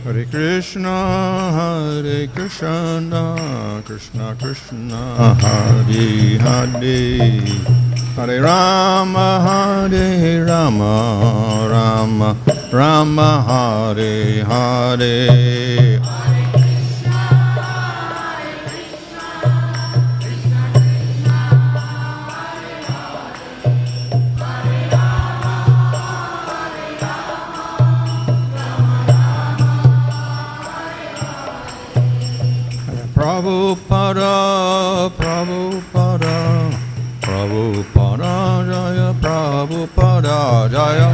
Hare Krishna, Krishna Krishna, Hare Hare, Hare Rama, Rama Rama, Hare Hare. Prabhupada, Prabhupada, Prabhupada, Jaya, Prabhupada, Jaya.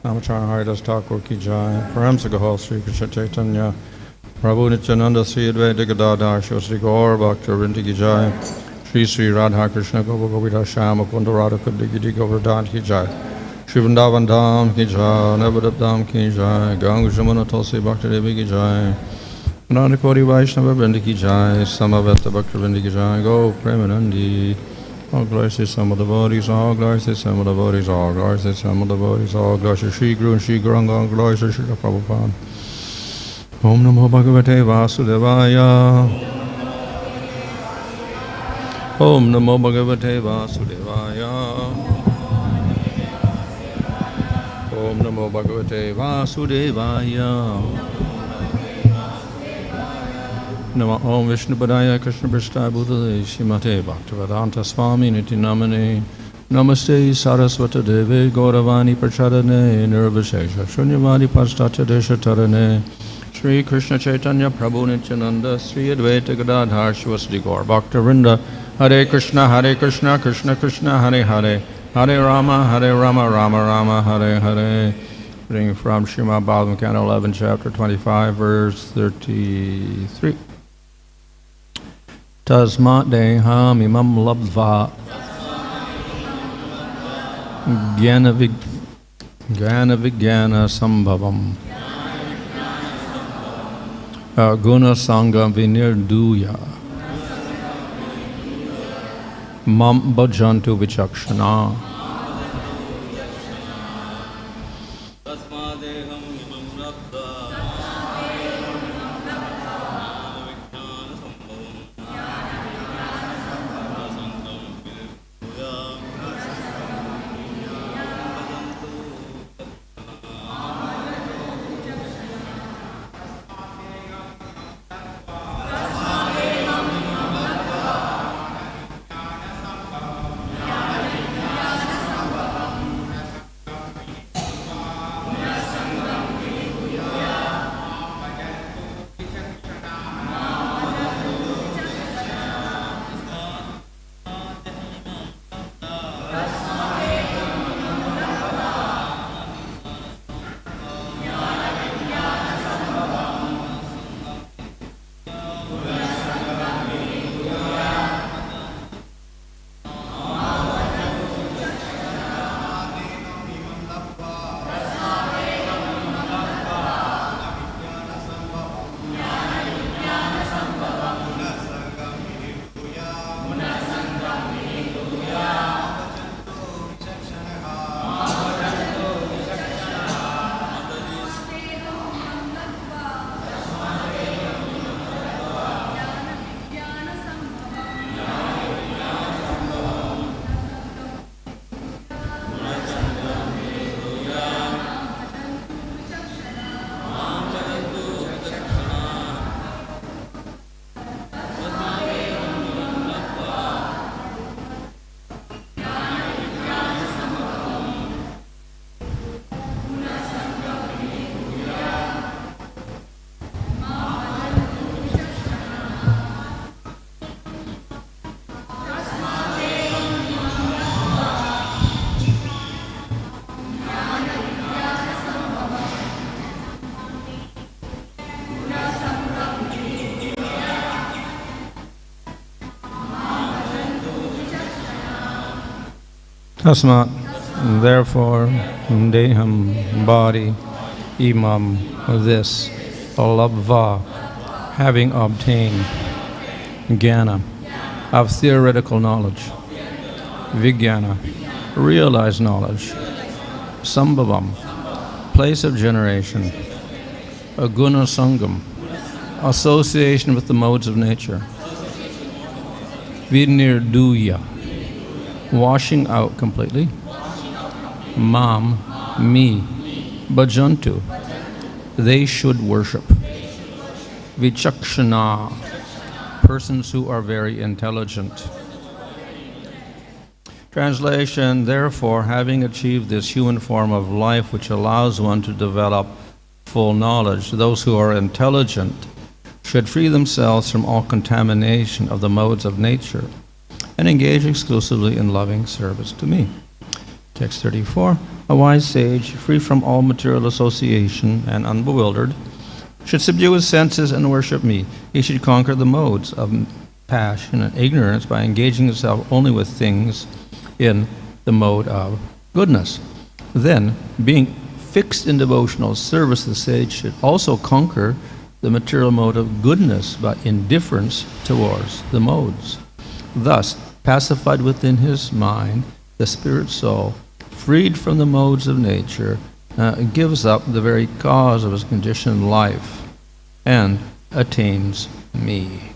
Namacharya Haridas Thakur ki jai, Paramsa Gahal Sri Krishna Chaitanya Prabhu Nityananda Sri Advaita Gadadhar Shri Gaur Bhakta Vrinda ki jai, Sri Sri Radha Krishna Gopa Gopita Shama Kunda Radha Kudigidi Govardhan ki jai, Sri Vrindavan Dham ki jai, Navadip Dham ki jai, Ganga Jamuna Tulsi Bhakta Devi ki jai, Ananda Koti Vaishnava Vrinda ki jai, Samaveta Bhakta Vrinda ki jai, Go Premanandi. All glories to some of the bodies, all glories to some of the bodies, all glories to some of the bodies, all glories to Shri Guru and Shri Guranga, all glories to Shri Prabhupada. Om Namo Bhagavate Vasudevaya. Om Namo Bhagavate Vasudevaya. Om Namo Bhagavate Vasudevaya. Nama Om Vishnu Padaya Krishna Prishthaya Bhutale Shrimate Bhaktivedanta Swami Niti Namane Namaste Saraswata Deve Gauravani Prachadane Nirvishesha Shunyavadi Paschatya Desha Tarane Sri Krishna Chaitanya Prabhu Nityananda Sri Advaita Gadadhar Shivasdi Gaur Bhakta Vrinda Hare Krishna Krishna Krishna Hare Hare Hare Rama Rama Rama Hare Hare. Reading from Srimad Bhagavatam, Canto 11, Chapter 25, Verse 33. Tasmāt deham imam labdhvā jñāna-vijñāna-sambhavam guṇa-saṅgam vinirdhūya imam bhajantu vicakṣaṇāḥ. Tasmāt, therefore, deham, body, imam, this, labdhvā, having obtained, jnāna, of theoretical knowledge, vijñāna, realized knowledge, sambhavam, place of generation, a guṇa-saṅgam, association with the modes of nature, vinirdhūya, washing out completely, imam, me, bhajantu, they should worship, vicakṣaṇāḥ, persons who are very intelligent. Translation, therefore, having achieved this human form of life which allows one to develop full knowledge, those who are intelligent should free themselves from all contamination of the modes of nature and engage exclusively in loving service to me. Text 34, a wise sage, free from all material association and unbewildered, should subdue his senses and worship me. He should conquer the modes of passion and ignorance by engaging himself only with things in the mode of goodness. Then, being fixed in devotional service, the sage should also conquer the material mode of goodness by indifference towards the modes. Thus, pacified within his mind, the spirit soul, freed from the modes of nature, gives up the very cause of his conditioned life and attains me.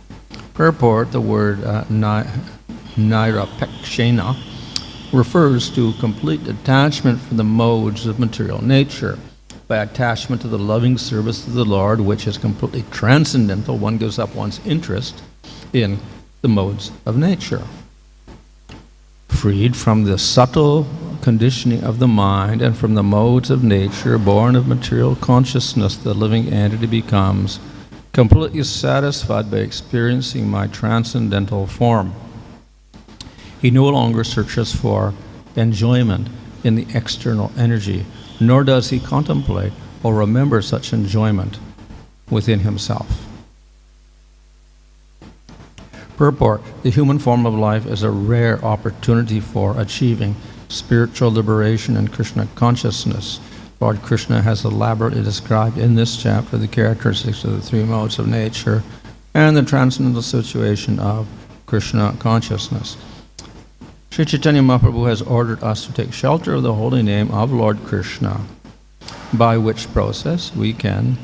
Purport, the word nirapekṣaṇāḥ refers to complete detachment from the modes of material nature. By attachment to the loving service of the Lord, which is completely transcendental, one gives up one's interest in the modes of nature. Freed from the subtle conditioning of the mind and from the modes of nature, born of material consciousness, the living entity becomes completely satisfied by experiencing my transcendental form. He no longer searches for enjoyment in the external energy, nor does he contemplate or remember such enjoyment within himself. Purport, the human form of life is a rare opportunity for achieving spiritual liberation and Krishna consciousness. Lord Krishna has elaborately described in this chapter the characteristics of the three modes of nature and the transcendental situation of Krishna consciousness. Sri Chaitanya Mahaprabhu has ordered us to take shelter of the holy name of Lord Krishna, by which process we can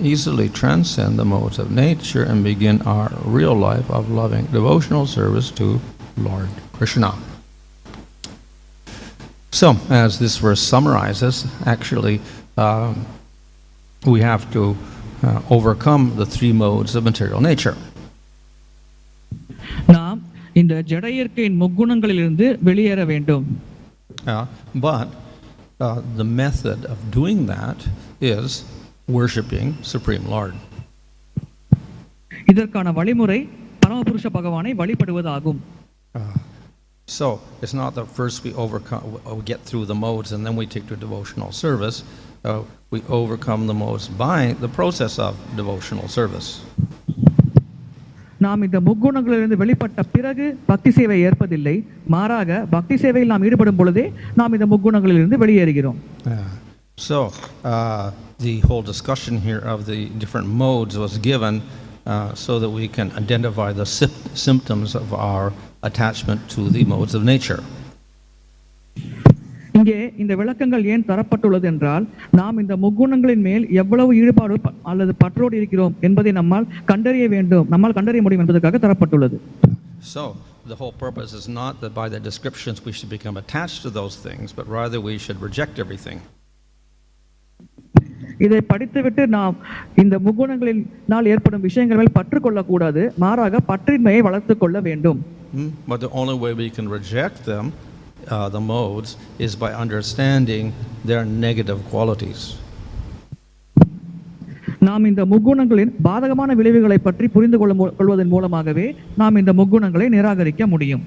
easily transcend the modes of nature and begin our real life of loving devotional service to Lord Krishna. So, as this verse summarizes, actually we have to overcome the three modes of material nature. இந்த ஜட இயற்கையின் முக்குணங்களிலிருந்து வெளியேற வேண்டும். But the method of doing that is worshiping Supreme Lord. இதற்கான வழிமுறை பரமபுருஷ பகவானை வழிபடுவதாகும். So it's not that first we get through the modes and then we take to devotional service. We overcome the modes by the process of devotional service. நாம் இந்த முக்குணங்களிலிருந்து வெளிப்பட்ட பிறகு பக்தி சேவை ஏற்பதில்லை, மாறாக பக்தி சேவையில் நாம் ஈடுபடும் பொழுதே நாம் இந்த முக்குணங்களிலிருந்து வெளியேறுகிறோம். So the whole discussion here of the different modes was given so that we can identify the symptoms of our attachment to the modes of nature. இங்கே இந்த விளக்கங்கள் ஏன் தரப்பட்டுள்ளது என்றால், நாம் இந்த முக்குணங்களின் மேல் எவ்வளவு ஈடுபாடு அல்லது பற்றோடு இருக்கிறோம் என்பதை நம்மால் கண்டறிய முடியும் என்பதற்காக தரப்பட்டுள்ளது. So the whole purpose is not that by the descriptions we should become attached to those things, but rather we should reject everything. இதை படித்துவிட்டு நாம் இந்த முக்குணங்களினால் ஏற்படும் விஷயங்கள் மேல் பற்று கொள்ளக்கூடாது, மாறாக பற்றின்மையை வளர்த்துக் கொள்ள வேண்டும். But the only way we can reject them, the modes, is by understanding their negative qualities. நாம் இந்த முக்குணங்களின் பாதகமான விளைவுகளை பற்றி புரிந்து கொள்வதன் மூலமாகவே நாம் இந்த முக்குணங்களை நிராகரிக்க முடியும்.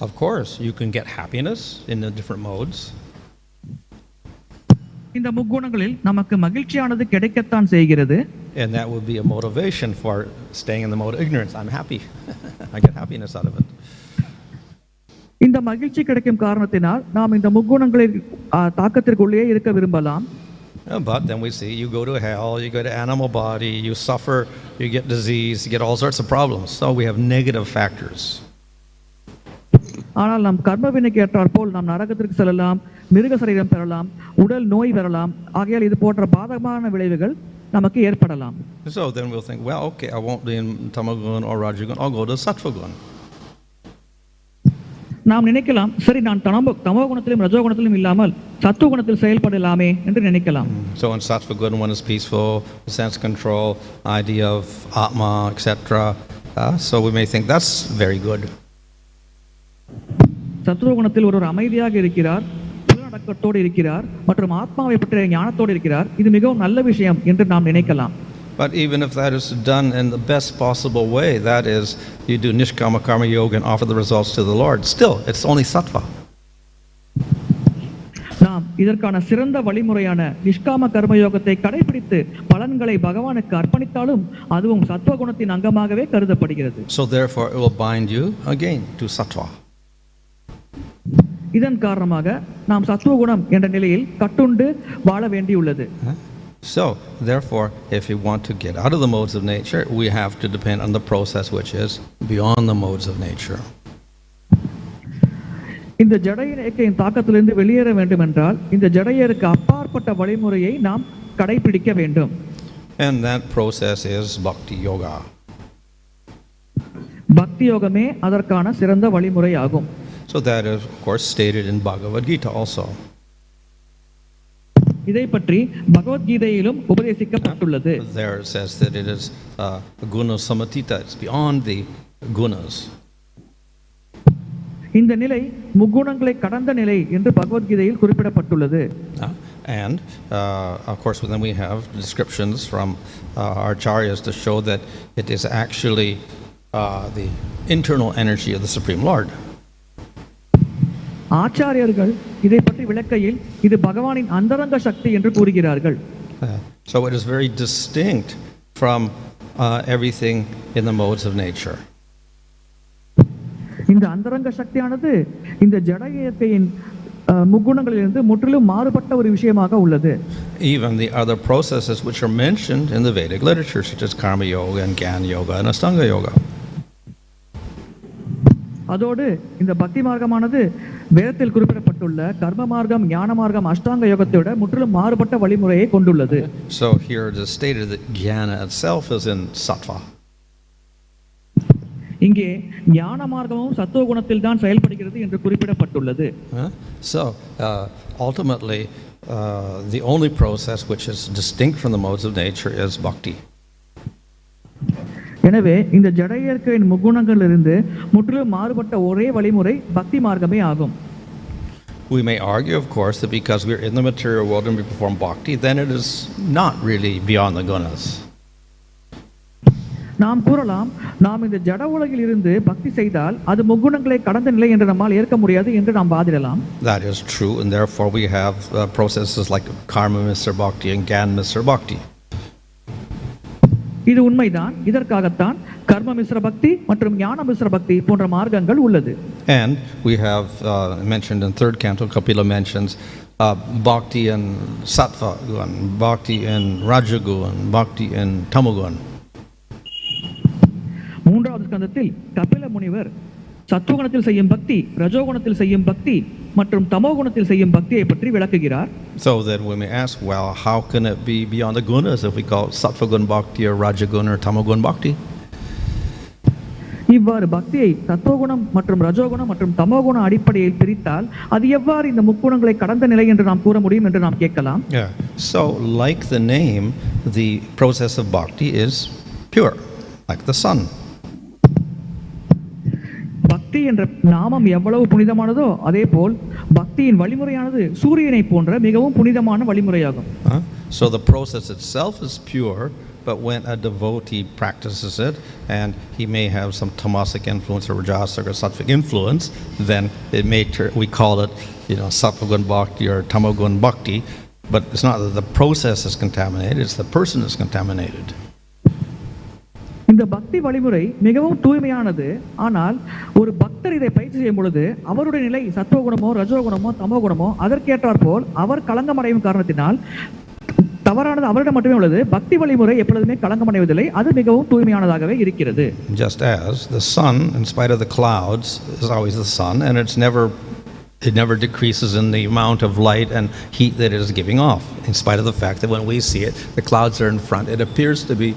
Of course, you can get happiness in the different modes. இந்த முக்குணங்களில் நமக்கு மகிழ்ச்சியானது கிடைக்கத்தான் செய்கிறது. And that would be a motivation for staying in the mode of ignorance. I'm happy. I get happiness out of it. இந்த மகிழ்ச்சி கிடைக்கும் காரணத்தினால் நாம் இந்த முக்குணங்களின் தாக்கத்திற்குள்ளே இருக்க விரும்பலாம். But then we see you go to hell, you go to animal body, you suffer, you get disease, you get all sorts of problems. So we have negative factors. ஆனால் நாம் கர்மவினைக்கு ஏற்றாற் போல் நாம் நரகத்திற்கு செல்லலாம், மிருக சரீரம் பெறலாம், உடல் நோய் பெறலாம். ஆகையால் இது போன்ற பாதகமான விளைவுகள் நமக்கு ஏற்படலாம். So then we'll think, well, okay, I won't be in tamagun or rajagun, I'll go to sattvagun. நாம் நினைக்கலாம், சரி நான் தமோ குணத்திலும் ரஜோ குணத்திலும் இல்லாமல் சத்துவ குணத்தில் செயல்படலாமே என்று நினைக்கலாம். So in sattvagun one is peaceful, sense control, idea of atma, etc. So we may think that's very good. சத்துவ குணத்தில் ஒரு அமைதியாக இருக்கிறார், புலனடக்கத்தோடு இருக்கிறார் மற்றும் ஆத்மாவை பற்றிய ஞானத்தோடு இருக்கிறார். இது மிகவும் நல்ல விஷயம் என்று நாம் நினைக்கலாம். But even if that is done in the best possible way, that is, you do nishkama karma yoga and offer the results to the Lord, still, it's only sattva. நாம் இதற்கான சிறந்த வழிமுறையான நிஷ்காம கர்மயோகத்தை கடைபிடித்து பலன்களை பகவானுக்கு அர்ப்பணித்தாலும் அதுவும் சத்துவ குணத்தின் அங்கமாகவே கருதப்படுகிறது. So therefore, it will bind you again to sattva. இதன் காரணமாக நாம் சத்துவ குணம் என்ற நிலையில் கட்டுண்டு வாழ வேண்டியுள்ளது. So, therefore, if we want to get out of the modes of nature, we have to depend on the process which is beyond the modes of nature. இந்த ஜடையியற்கையின் தாக்கத்திலிருந்து வெளியேற வேண்டும் என்றால் இந்த ஜடையருக்கு அப்பாற்பட்ட வழிமுறையை நாம் கடைபிடிக்க வேண்டும். And that process is bhakti yoga. பக்தி யோகமே அதற்கான சிறந்த வழிமுறை ஆகும். So that is, of course, stated in Bhagavad Gita also. இதை பற்றி பகவத்கீதையிலும் உபதேசிக்கப்பட்டுள்ளது. There it says that it is guṇa-samatita, it's beyond the gunas. இந்த நிலை முக்குணங்களை கடந்த நிலை என்று பகவத்கீதையில் குறிப்பிடப்பட்டுள்ளது. And of course then we have descriptions from our acharyas to show that it is actually the internal energy of the Supreme Lord. ஆச்சாரியர்கள் இதை பற்றி விளக்கையில் இது பகவானின் அந்தரங்க சக்தி என்று கூறுகிறார்கள். So it is very distinct from everything in the modes of nature. இந்த அந்தரங்க சக்தியானது இந்த ஜட இயற்கையின் முக்குணங்களிலிருந்து முற்றிலும் மாறுபட்ட ஒரு விஷயமாக உள்ளது. Even the other processes which are mentioned in the Vedic literature, such as karma yoga and jnana yoga and ashtanga yoga. அதோடு இந்த பக்தி மார்க்கமானது வேதத்தில் குறிப்பிடப்பட்டுள்ள கர்ம மார்க்கம், ஞான மார்க்கம், அஷ்டாங்க யோகத்தை விட முற்றிலும் மாறுபட்ட வழிமுறையை கொண்டுள்ளது. So here it is stated that jnana itself is in sattva. இங்கே ஞான மார்க்கமும் சத்துவ குணத்தில் தான் செயல்படுகிறது என்று குறிப்பிடப்பட்டுள்ளது. So ultimately the only process which is distinct from the modes of nature is bhakti. எனவே இந்த ஜட இயற்கையின் முக்குணங்களிலிருந்து முற்றிலும் மாறுபட்ட ஒரே வழிமுறை பக்தி மார்க்கமே ஆகும். We may argue, of course, that because we are in the material world and we perform bhakti, then it is not really beyond the gunas. நாம் கூறலாம், நாம் இந்த ஜட உலகில் இருந்து பக்தி செய்தால் அது முக்குணங்களை கடந்த நிலை என்று நம்மால் ஏற்க முடியாது என்று நாம் வாதிடலாம். That is true, and therefore we have processes like karma Mr. Bhakti and Gyan Mr. Bhakti. இது உண்மைதான். இதற்காகத்தான் கர்ம மிஸ்ர பக்தி மற்றும் ஞான மிஸ்ர பக்தி போன்ற மார்க்கங்கள் உள்ளது. And we have mentioned in third canto, Kapila mentions bhakti in sattva gun, bhakti in rajagun, bhakti in tamagun. மூன்றாவது ஸ்கந்தத்தில் கபில முனிவர் சத்துவகுணத்தில் செய்யும் பக்தி, ரஜோகுணத்தில் செய்யும் பக்தி மற்றும் தமோகுணத்தில் செய்யும் பக்தியை பற்றி விளக்குகிறார். So then we may ask, well, how can it be beyond the gunas if we call sattvagun bhakti or rajagun or tamagun bhakti? இவ்வாறு பக்தியை சத்துவகுணம் மற்றும் ரஜோகுணம் மற்றும் தமோகுண அடிப்படையில் பிரித்தால் அது எவ்வாறு இந்த முக்குணங்களை கடந்த நிலை என்று நாம் கூற முடியும் என்று நாம் கேட்கலாம். Yeah. So like the name, the process of bhakti is pure, like the sun. பக்தி என்ற நாமம் எவ்வளவு புனிதமானதோ அதே போல் பக்தியின் வழிமுறையானது சூரியனை போன்ற மிகவும் புனிதமான வழிமுறையாகும். So the process itself is pure, but when a devotee practices it and he may have some tamasic influence or rajasic or sattvic influence, then it may we call it, sattvagun bhakti or tamagun bhakti, but it's not that the process is contaminated, it's the person is contaminated. இந்த பக்தி வழிமுறை மிகவும் தூய்மையானது. ஆனால் ஒரு பக்தர் இதை பயிற்சி செய்யும் பொழுது அவருடைய நிலை சத்துவகுணமோ ரஜோகுணமோ தமோகுணமோ அதற்கேற்றாற் போல் அவர் களங்கமடையும் காரணத்தினால் தவறானது அவரிடம் மட்டுமே உள்ளது. பக்தி வழிமுறை எப்பொழுதுமே களங்கமடைவதில்லை, அது மிகவும் தூய்மையானதாகவே இருக்கிறது. Just as the sun, in spite of the clouds, is always the sun, and it never decreases in the amount of light and heat that it is giving off, in spite of the fact that when we see it, the clouds are in front, it appears to be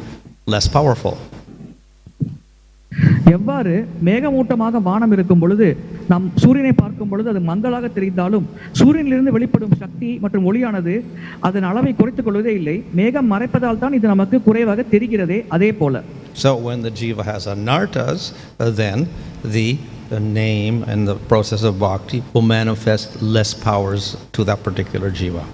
less powerful. எவ்வாறு மேகமூட்டமாக வானம் இருக்கும் பொழுது நாம் சூரியனை பார்க்கும் பொழுது அது மங்கலாக தெரிந்தாலும் சூரியனிலிருந்து வெளிப்படும் சக்தி மற்றும் ஒளியானது அதன் அளவை குறைத்துக் கொள்வதே இல்லை. மேகம் மறைப்பதால் தான் இது நமக்கு குறைவாக தெரிகிறதே. அதே போல So when the jiva has anarthas, then the name and the process of bhakti will manifest less powers to that particular jiva.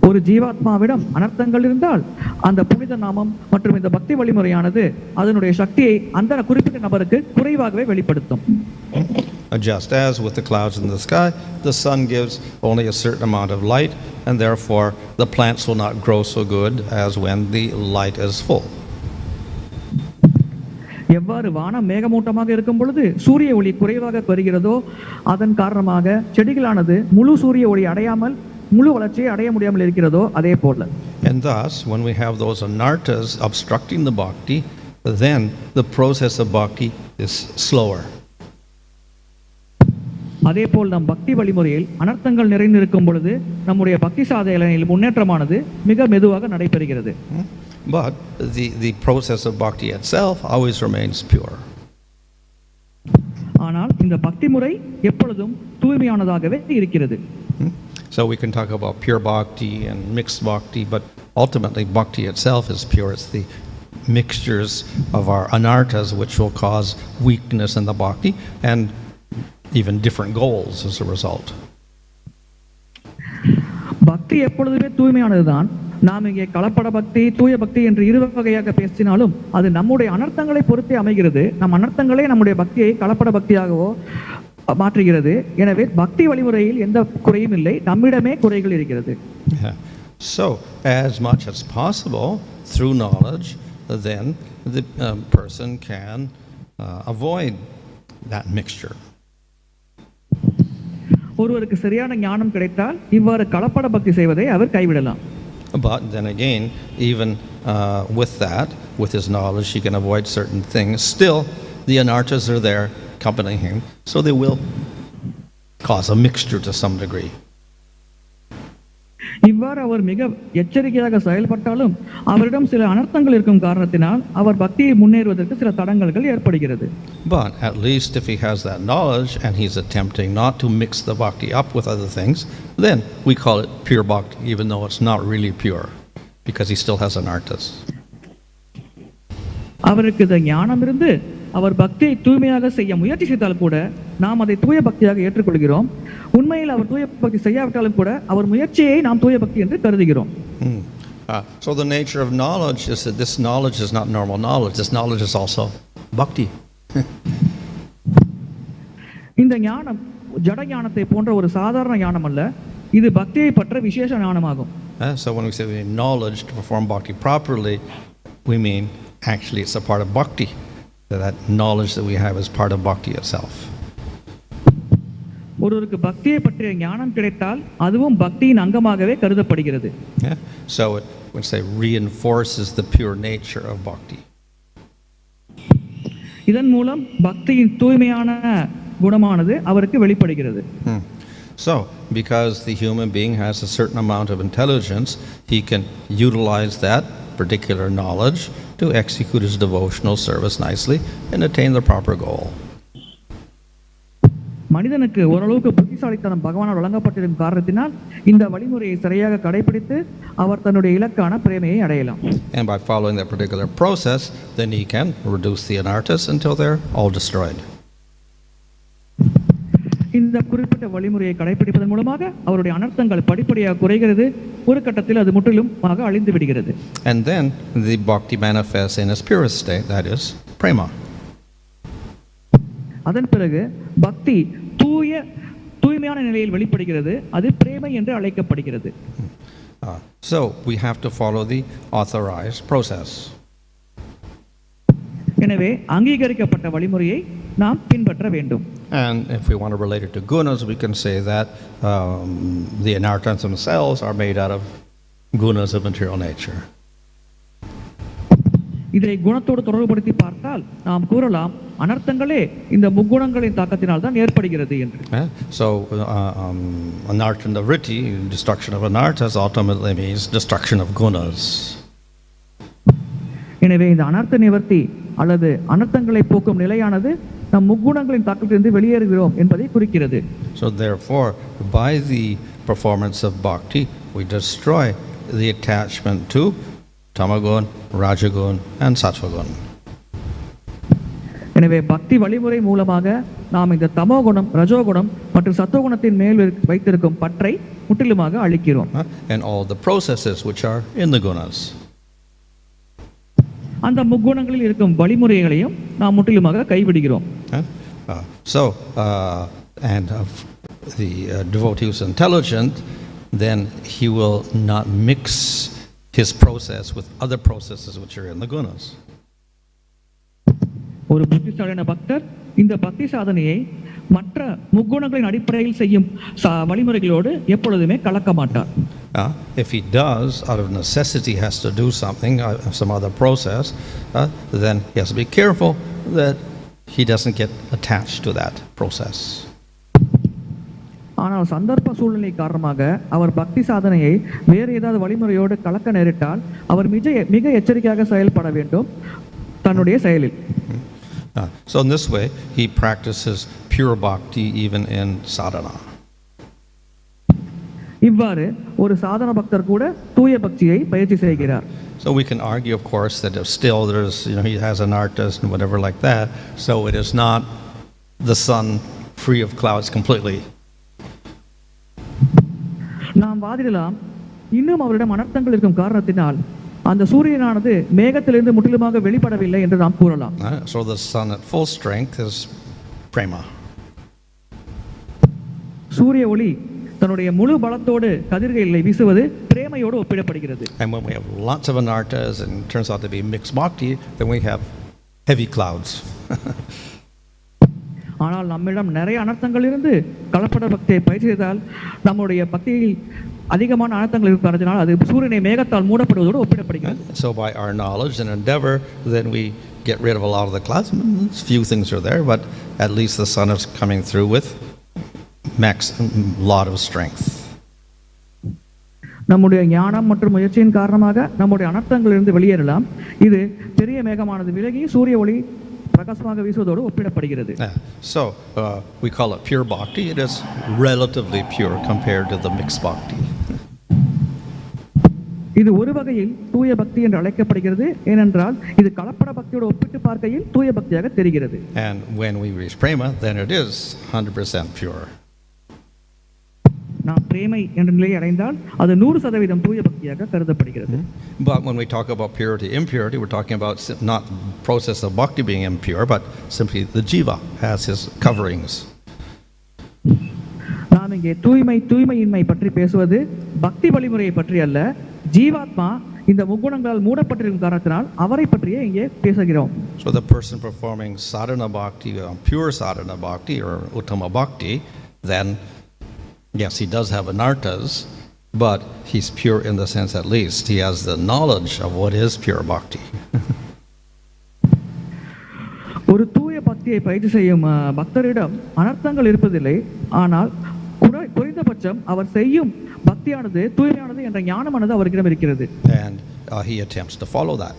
ஒரு ஜீவாத்மாவிடம் அனர்த்தங்கள் இருந்தால் அந்த புனித நாமம் மற்றும் இந்த பக்தி வழிமுறையானது அதனுடைய சக்தியை அந்த குறிப்பிட்ட நபருக்கு குறைவாகவே வெளிப்படுத்தும். Just as with the clouds in the sky, the sun gives only a certain amount of light, and therefore the plants will not grow so good as when the light is full. எவ்வாறு வானம் மேகமூட்டமாக இருக்கும் பொழுது சூரிய ஒளி குறைவாக வருகிறதோ அதன் காரணமாக செடிகளானது முழு சூரிய ஒளி அடையாமல் முழு வளர்ச்சியை அடைய முடியாமல் இருக்கிறதோ அதே போல. And thus, when we have those anarthas obstructing the bhakti, then the process of bhakti is slower. அதே போல் நம் பக்தி வழிமுறையில் அனர்த்தங்கள் நிறைந்திருக்கும் பொழுது நம்முடைய பக்தி சாதனையில் முன்னேற்றமானது மிக மெதுவாக நடைபெறுகிறது. But the process of bhakti itself always remains pure. ஆனால் இந்த பக்தி முறை எப்பொழுதும் தூய்மையானதாகவே இருக்கிறது. So we can talk about pure bhakti and mixed bhakti, but ultimately bhakti itself is pure. It's the mixtures of our anarthas which will cause weakness in the bhakti and even different goals as a result. பக்தி எப்பொழுதுமே தூய்மையானதுதான். நாம் இங்கே கலப்பட பக்தி தூய பக்தி என்று இரு வகையாக பேசினாலும் அது நம்முடைய அனர்த்தங்களை பொறுத்தே அமைகிறது. நம் அனர்த்தங்களே நம்முடைய பக்தியை கலப்பட பக்தியாகவோ மாற்றுகிறது. எனவே பக்தி வழிமுறையில் எந்த குறையும் இல்லை, நம்மிடமே குறைகள் இருக்கிறது. So as much as possible through knowledge, then the person can avoid that mixture. ஒருவருக்கு சரியான ஞானம் கிடைத்தால் இவ்வாறு கலப்பட பக்தி செய்வதை அவர் கைவிடலாம். But then again, even with that, with his knowledge, he can avoid certain things. Still, the anarthas are there accompanying him, so they will cause a mixture to some degree. இவ்வாறு அவர் மிக எச்சரிக்கையாக செயல்பட்டாலும் அவரிடம் சில அனர்த்தங்கள் இருக்கும் காரணத்தினால் அவர் பக்தியை முன்னேறுவதற்கு சில தடங்கல்கள் ஏற்படுகிறது. But at least if he has that knowledge and he's attempting not to mix the bhakti up with other things, then we call it pure bhakti, even though it's not really pure, because he still has anarthas. அவருக்கு இந்த ஞானம் இருந்து அவர் பக்தியை தூய்மையாக செய்ய முயற்சி செய்தால் கூட நாம் அதை தூய பக்தியாக ஏற்றுக்கொள்கிறோம். உண்மையில் அவர் தூய பக்தி செய்யாவிட்டாலும் கூட அவர் முயற்சியை நாம் தூய பக்தி என்று கருதுகிறோம். So the nature of knowledge is that this knowledge is not normal knowledge. This knowledge is also bhakti. இந்த ஞானம் ஜட ஞானத்தை போன்ற ஒரு சாதாரண ஞானம் அல்ல, இது பக்தியை பற்ற விசேஷ ஞானமாகும். So when we say we need knowledge to perform bhakti properly, we mean actually it's a part of bhakti. That knowledge that we have is part of bhakti itself. ஒருவருக்கு பக்தியை பற்றிய ஞானம் கிடைத்தால் அதுவும் பக்தியின் அங்கமாகவே கருதப்படுகிறது. So it would say reinforces the pure nature of bhakti. இதன் மூலம் பக்தியின் தூய்மையான குணமானது அவருக்கு வெளிப்படுகிறது. So because the human being has a certain amount of intelligence, he can utilize that particular knowledge to execute his devotional service nicely and attain the proper goal. மனிதனுக்கு ஓரளவுக்கு புத்திசாலித்தனம் பகவானால் வழங்கப்பட்டிருக்கும் காரணத்தினால் இந்த வழிமுறையை சரியாக கடைபிடித்து அவர் தன்னுடைய இலக்கான பிரேமையை அடையலாம். And by following that particular process, then he can reduce the anarthas until they're all destroyed. இந்த குறிப்பிட்ட வழிமுறையை கடைபிடிப்பதன் மூலமாக அவருடைய அனர்த்தங்கள் படிப்படியாக குறைகிறது, ஒரு கட்டத்தில் அது முற்றிலுமாக அழிந்து விடுகிறது. And then the bhakti manifests in its purest state, that is prema. அதன் பிறகு பக்தி தூய்மையான நிலையில் வெளிப்படுகிறது, அது பிரேமை என்று அழைக்கப்படுகிறது. So we have to follow the authorized process. எனவே அங்கீகரிக்கப்பட்ட வழிமுறையை நாம் பின்பற்ற வேண்டும். And if we want to relate it to gunas, we can say that the anarthas themselves are made out of gunas of material nature. இதை குணத்தோடு தொடர்புபடுத்தி பார்த்தால் நாம் கூறலாம் அனர்த்தங்களே இந்த முக்குணங்களின் தாக்கத்தினால் தான் ஏற்படுகிறது என்று. So anarthas, destruction of anarthas ultimately means destruction of gunas. எனவே இந்த அனர்த்த நிவர்த்தி அல்லது அனர்த்தங்களை போக்கும் நிலையானது நம் முக்குணங்களின் தாக்கத்திலிருந்து வெளியேறுகிறோம் என்பதை குறிக்கிறது. So therefore, by the performance of bhakti, we destroy the attachment to tamagun, rajagun and sattvagun. எனவே பக்தி வழிமுறை மூலமாக நாம் இந்த தமோகுணம், ரஜோகுணம் மற்றும் சத்துவகுணத்தின் மேல் வைத்திருக்கும் பற்றை முற்றிலுமாக அழிக்கிறோம். And all the processes which are in the gunas. அந்த முக்குணங்களில் இருக்கும் வழிமுறைகளையும் நாம் முற்றிலுமாக கைவிடுகிறோம். And if the devotee is intelligent, then he will not mix his process with other processes which are in the gunas. ஒரு புத்திசாலியான பக்தர் இந்த பக்தி சாதனையை மற்ற முக்குணங்களின் அடிப்படையில் செய்யும் வழிமுறைகளோடு எப்பொழுதுமே கலக்க மாட்டார். If he does, out of necessity has to do something, some other process, then he has to be careful that he doesn't get attached to that process. ஆனால் சந்தர்ப்ப சூழ்நிலை காரணமாக அவர் பக்தி சாதனையை வேறு ஏதாவது வழிமுறையோடு கலக்க நேரிட்டால் அவர் மிக எச்சரிக்கையாக செயல்பட வேண்டும் தன்னுடைய செயலில். So in this way he practices pure bhakti even in sadhana. இவ்வாறு ஒரு சாதன பக்தர் கூட தூய பக்தியை பயிற்சி செய்கிறார். So we can argue, of course, that if still there's, he has anarthas and whatever like that, so it is not the sun free of clouds completely. நாம் வாதிடலாம், இன்னும் அவரிடம் அனர்த்தங்கள் இருக்கும் காரணத்தினால் அந்த சூரியனானது மேகத்திலிருந்து முற்றிலுமாக வெளிப்படவில்லை என்று நாம் கூறலாம். So the sun at full strength is prema. சூரிய ஒளி தன்னுடைய முழு பலத்தோடு கதிர்களை வீசுவது பிரேமையோடு ஒப்பிடப்படுகிறது. And when we have lots of anarthas and it turns out to be mixed bhakti, then we have heavy clouds. ஆனால் நம்மிடம் நிறைய அனர்த்தங்கள் இருந்து கலப்பட பக்தியை பயிற்சி செய்தால் நம்முடைய பக்தியில் அதிகமான அனர்த்தங்கள் இருப்பதனால் அது சூரியனை மேகத்தால் மூடப்படுவதோடு ஒப்பிடப்படுகிறது. So by our knowledge and endeavor, then we get rid of a lot of the clouds. Few things are there, but at least the sun is coming through with lot of strength. நம்முடைய ஞானம் மற்றும் முயற்சியின் காரணமாக நம்முடைய அனர்த்தங்களிலிருந்து வெளியேறலாம். இது பெரிய மேகமானது விலகி சூரிய ஒளி பிரகாசமாக வீசுவதோடு ஒப்பிடப்படுகிறது. So we call it pure bhakti. It is relatively pure compared to the mixed bhakti. இது ஒரு வகையில் தூய பக்தி என்று அழைக்கப்படுகிறது. ஏனென்றால் இது கலப்பட பக்தியோடு ஒப்பிட்டு பார்க்கையில் தூய பக்தியாக தெரிகிறது. And when we reach prema, then it is 100% pure. நாம் பிரேமை என்ற நிலையை அடைந்தால் அது 100% தூய பக்தியாக கருதப்படுகிறது. But when we talk about purity, impurity, we're talking about not the process of bhakti being impure, but simply the jiva has his coverings. நாம் இங்கே தூய்மையின்மை பற்றி பேசுவது பக்தி வழிமுறையை பற்றி அல்ல, ஜீவாத்மா இந்த முக்குணங்களால் மூடப்பட்டிருக்கும் காரணத்தினால் அவரை பற்றியே இங்கே பேசுகிறோம். So the person performing sadhana bhakti, pure sadhana bhakti or uttama bhakti, then yes, he does have anarthas, but he's pure in the sense, at least he has the knowledge of what is pure bhakti. ஒரு தூய பக்தியை பயிற்சி செய்யும் பக்தரிடம் அனர்த்தங்கள் இருப்பதில்லை, ஆனால் குறைந்தபட்சம் அவர் செய்யும் பக்தியானது தூய்மையானது என்ற ஞானமானது அவரிடம் இருக்கிறது. And he attempts to follow that.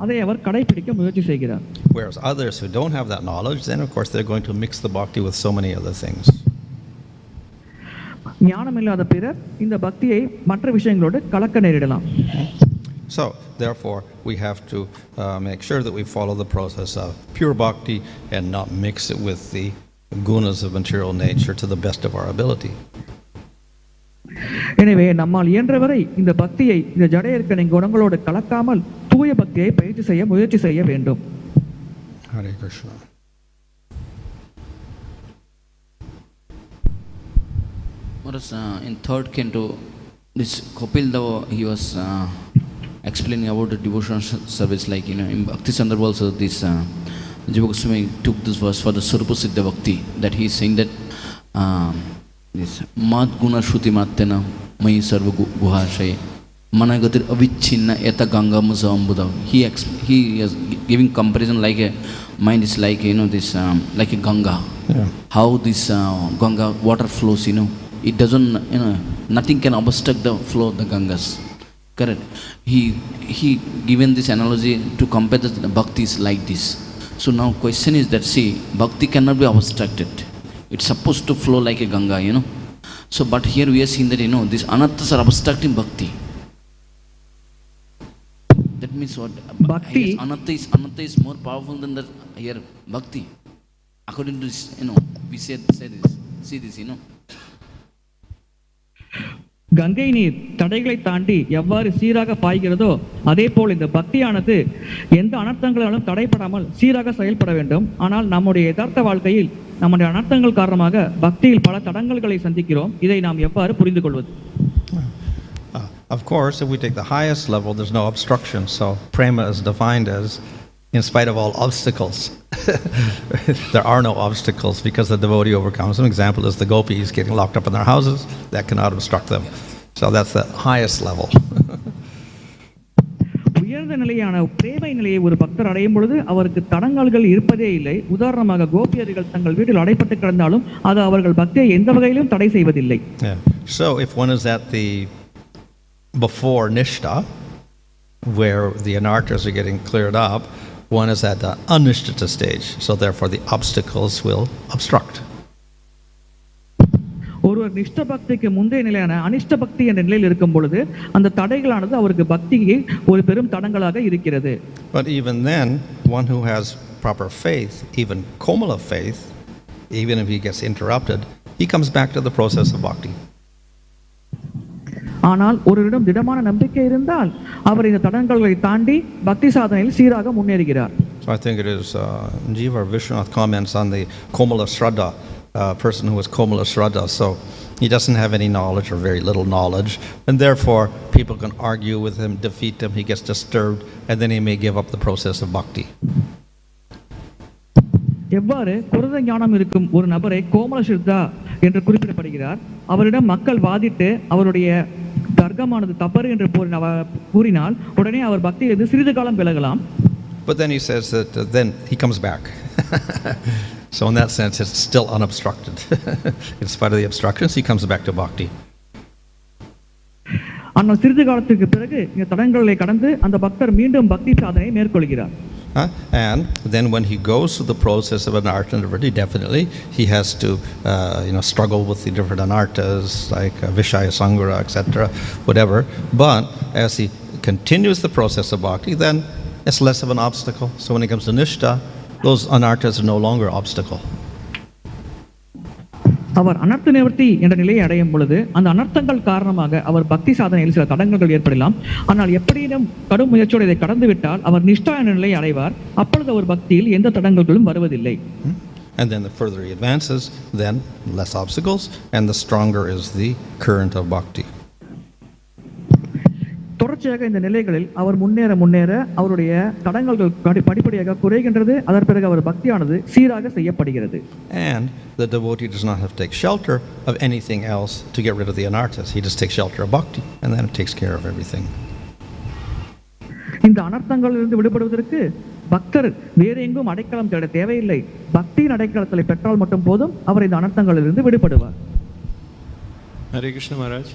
அதை அவர் கடைபிடிக்க முயற்சி செய்கிறார். Whereas others who don't have that knowledge, then of course they're going to mix the bhakti with so many other things. ஞானம் இல்லாத பிறர் இந்த பக்தியை மற்ற விஷயங்களோடு கலக்க நேரிடலாம். So therefore we have to make sure that we follow the process of pure bhakti and not mix it with the gunas of material nature to the best of our ability. எனவே நம்மால் இயன்றவரை இந்த பக்தியை இந்த ஜடையற்கனின் குணங்களோடு கலக்காமல் தூய பக்தியை பயிற்சி செய்ய முயற்சி செய்ய வேண்டும். Hare Krishna. In third canto, this Kapil Deva, he was explaining about the devotional service, like in Bhakti Sandarbha also this Jiva Goswami took this verse for the Surupa Siddha Bhakti, that he is saying that this Mat Guna Shruti Matena Mai sarva guhashay. Managatir avichinna eta gangam sambhavam. He is giving comparison like a mind is like, this like a Ganga. Yeah. How this Ganga water flows, it doesn't, nothing can obstruct the flow of the Gangas. Correct. He given this analogy to compare the bhakti is like this. So now question is that, see, bhakti cannot be obstructed. It's supposed to flow like a Ganga, So but here we are seeing that, these anarthas are obstructing bhakti. That means what? Bhakti. Anartha is more powerful than the here bhakti. According to this, we say this, see this, Ganga நீர் தடைகளை தாண்டி எவ்வாறு சீராக பாய்கிறதோ அதே போல் இந்த பக்தியானது எந்த அனர்த்தங்களாலும் தடைப்படாமல் சீராக செயல்பட வேண்டும். ஆனால் நம்முடைய யதார்த்த வாழ்க்கையில் நம்முடைய அனர்த்தங்கள் காரணமாக பக்தியில் பல தடங்கல்களை சந்திக்கிறோம். இதை நாம் எவ்வாறு புரிந்து கொள்வது? Of course, if we take the highest level, there's no obstruction. So prema is defined as in spite of all obstacles. There are no obstacles because the devotee overcomes. An example is the gopis getting locked up in their houses. That cannot obstruct them. So that's the highest level. உயர்ந்த நிலையான பிரேமை நிலையை ஒரு பக்தர் அடையும் பொழுது அவருக்கு தடங்கல்கள் இருப்பதே இல்லை. உதாரணமாக கோபியர்கள் தங்கள் வீட்டில் அடைப்பட்டு கிடந்தாலும் அது அவர்கள் பக்தியை எந்த வகையிலும் தடை செய்வதில்லை. So if one is at the before nishta, where the anarthas are getting cleared up, one is at the anishtata stage. So therefore the obstacles will obstruct. ஒருவர் நிஷ்ட பக்திக்கு முந்தைய நிலையான அனிஷ்ட பக்தி என்ற நிலையில் இருக்கும் பொழுது அந்த தடைகளானது அவருக்கு பக்திக்கு ஒரு பெரும் தடங்களாக இருக்கிறது. But even then, one who has proper faith, even komala faith, even if he gets interrupted, he comes back to the process of bhakti. ஆனால் ஒருவரிடம் திடமான நம்பிக்கை இருந்தால் அவர் இந்த தடங்கல்களை தாண்டி பக்தி சாதனையில் சீராக முன்னேறுகிறார். So I think it is Jiva Vishwanath comments on the komala shraddha, person who has komala shraddha. So he doesn't have any knowledge or very little knowledge, and therefore people can argue with him, defeat him, he gets disturbed, and then he may give up the process of bhakti. எவ்வாறு குருத ஞானம் இருக்கும் ஒரு நபரை கோமல சித்தா என்று குறிப்பிடப்படுகிறார். அவரிடம் மக்கள் வாதிட்டு அவருடைய தர்க்கமானது தவறு என்று கூறினால் உடனே அவர் பக்தியிலிருந்து சிறிது காலம் விலகலாம். But then he says that then he comes back. So in that sense it's still unobstructed. In spite of the obstructions, he comes back to bhakti. ஆனால் சிறிது காலத்துக்கு பிறகு இந்த தடங்களை கடந்து அந்த பக்தர் மீண்டும் பக்தி சாதனையை மேற்கொள்கிறார். And then when he goes through the process of anartha, definitely he has to struggle with the different anarthas like vishaya sangara, etc., whatever. But as he continues the process of bhakti, then it's less of an obstacle. So when he comes to nishta, those anarthas are no longer obstacle. அவர் அனர்த்த நிவர்த்தி என்ற நிலையை அடையும் பொழுது அந்த அனர்த்தங்கள் காரணமாக அவர் பக்தி சாதனையில் சில தடங்கல்கள் ஏற்படலாம். ஆனால் எப்படியும் கடும் முயற்சியோடு இதை கடந்து விட்டால் அவர் நிஷ்டா என்ற நிலையை அடைவார். அப்பொழுது அவர் பக்தியில் எந்த தடங்கல்களும் வருவதில்லை. And then the further he advances, then less obstacles, and the stronger is the current of bhakti. தொடர்ச்சியாக இந்த நிலைகளில் அவர் முன்னேற அவருடைய தடங்கல்கள் படிப்படியாக குறைகின்றது. அதன் பிறகு அவர் பக்தியானது சீராக செய்யப்படுகிறது. And the devotee does not have to take shelter of anything else to get rid of the anarthas. He just takes shelter of bhakti, and then it takes care of everything. இந்த அனர்த்தங்களிலிருந்து விடுபடுவதற்கு பக்தர் வேறு எங்கும் அடைக்கலம் தேட தேவையில்லை. பக்தியின் அடைக்கலத்தை பெற்றால் மட்டும் போதும் அவர் இந்த அனர்த்தங்களிலிருந்து விடுபடுவார். Hare Krishna Maharaj.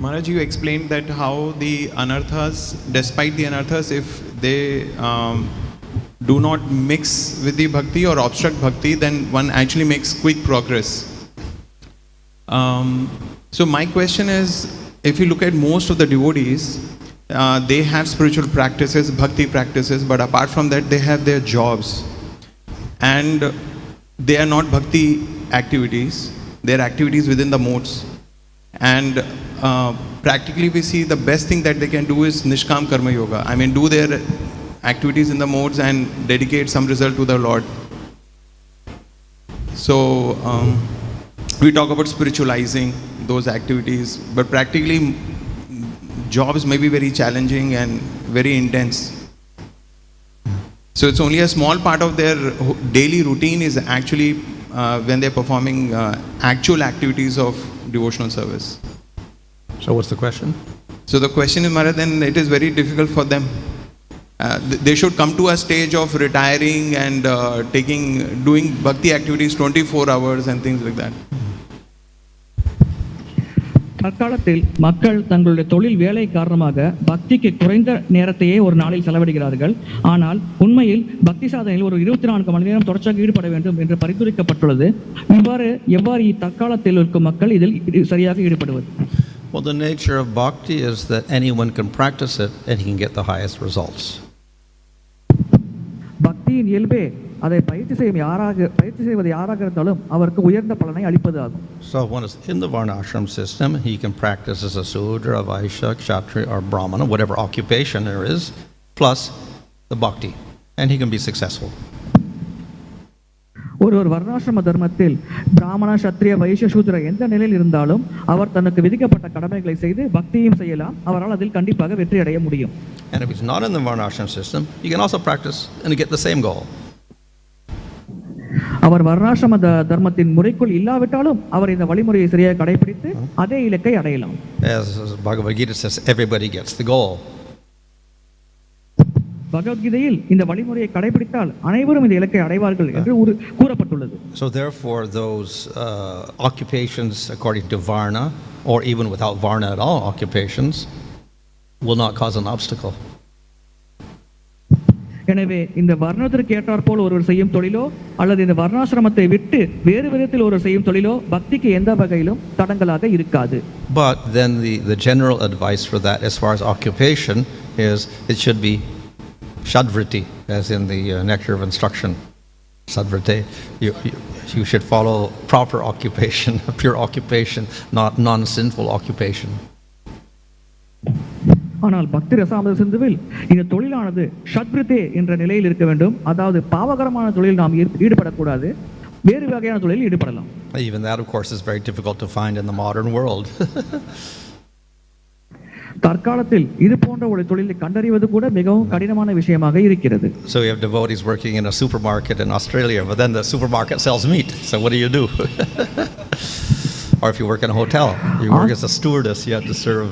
Maharaj, you explained that how the anarthas, despite the anarthas, if they do not mix with the bhakti or obstruct bhakti, then one actually makes quick progress. So my question is, if you look at most of the devotees, they have spiritual practices, bhakti practices, but apart from that they have their jobs. And they are not bhakti activities, they are activities within the modes. And practically we see the best thing that they can do is nishkam karma yoga. I mean, do their activities in the modes and dedicate some result to the Lord. So we talk about spiritualizing those activities, but practically jobs may be very challenging and very intense. So it's only a small part of their daily routine is actually when they're performing actual activities of devotional service. So what's the question? So the question is, Maharaj, then it is very difficult for them. They should come to a stage of retiring and doing bhakti activities 24 hours and things like that. அக்காலத்தில் மக்கள் தங்களுடைய தொழில் வேலை காரணமாக பக்திக்கு குறைந்த நேரத்தையே ஒரு நாளில் செலவிடுகிறார்கள். ஆனால் உண்மையில் பக்தி சாதனையில் ஒரு 24 மணி நேரம் தொடர்ச்சியாக ஈடுபட வேண்டும் என்று பரிந்துரைக்கப்பட்டுள்ளது. எவ்வாறு தற்காலத்தில் இருக்கும் மக்கள் இதில் சரியாக ஈடுபடுவது? Well, the nature of bhakti is that anyone can practice it and he can get the highest results. பக்தியின் இயல்பே அதை பயிற்சி செய்வது யாராக இருந்தாலும் அவருக்கு உயர்ந்த பலனை அளிப்பது ஆகும். So one is in the varnashram system, he can practice as a Sudra, a Vaishya, Kshatriya or Brahmana, whatever occupation there is, plus the bhakti, and he can be successful. ஒரு வர்ணாசிரம தர்மத்தில் பிராமண, சத்திரிய, வைஷ்ய, சூத்ர எந்த நிலையில் இருந்தாலும் அவர் தனக்கு விதிக்கப்பட்ட கடமைகளை செய்து பக்தியும் செய்யலாம். அவரால் அதில் கண்டிப்பாக வெற்றி அடைய முடியும். And if he's not in the varnashram system, he can also practice and get the same goal. அவர் வர்ணாசிரம தர்மத்தின் முறைக்குள் இல்லாவிட்டாலும் அவர் இந்த வழிமுறையை சரியாக கடைபிடித்து அதே இலக்கை அடையலாம். As Bhagavad Gita says, everybody gets the goal. பகவத்கீதையில் இந்த வழிமுறையை கடைபிடித்தால் அனைவரும் இந்த இலக்கை அடைவார்கள் என்று கூறப்பட்டுள்ளது. So therefore those occupations according to varna or even without varna at all occupations will not cause an obstacle. எனவே இந்த வர்ணத்திற்கு ஏற்றாற் போல் ஒருவர் செய்யும் தொழிலோ அல்லது இந்த வர்ணாசிரமத்தை விட்டு வேறு விதத்தில் ஒருவர் செய்யும் தொழிலோ பக்திக்கு எந்த வகையிலும் தடங்கலாக இருக்காது. But then the general advice for that as far as occupation is it should be shadvriti, as in the nectar of instruction. Sadvrite, you should follow proper occupation, pure occupation, not non-sinful occupation. ஆனால் பக்தி ரசாமத சிந்துவில் இந்த தொழிலானது ஷத்விருத்தே என்ற நிலையில் இருக்க வேண்டும். அதாவது பாவகரமான தொழில் நாம் ஈடுபடக்கூடாது, வேறு வகையான தொழிலில் ஈடுபடலாம். Even that of course is very difficult to find in the modern world. தற்காலத்தில் இது போன்ற ஒரு தொழிலை கண்டறிவது கூட மிகவும் கடினமான விஷயமாக இருக்கிறது. So you have devotees working in a supermarket in Australia, but then the supermarket sells meat. So what do? Or if you work in a hotel, you work as a stewardess, you have to serve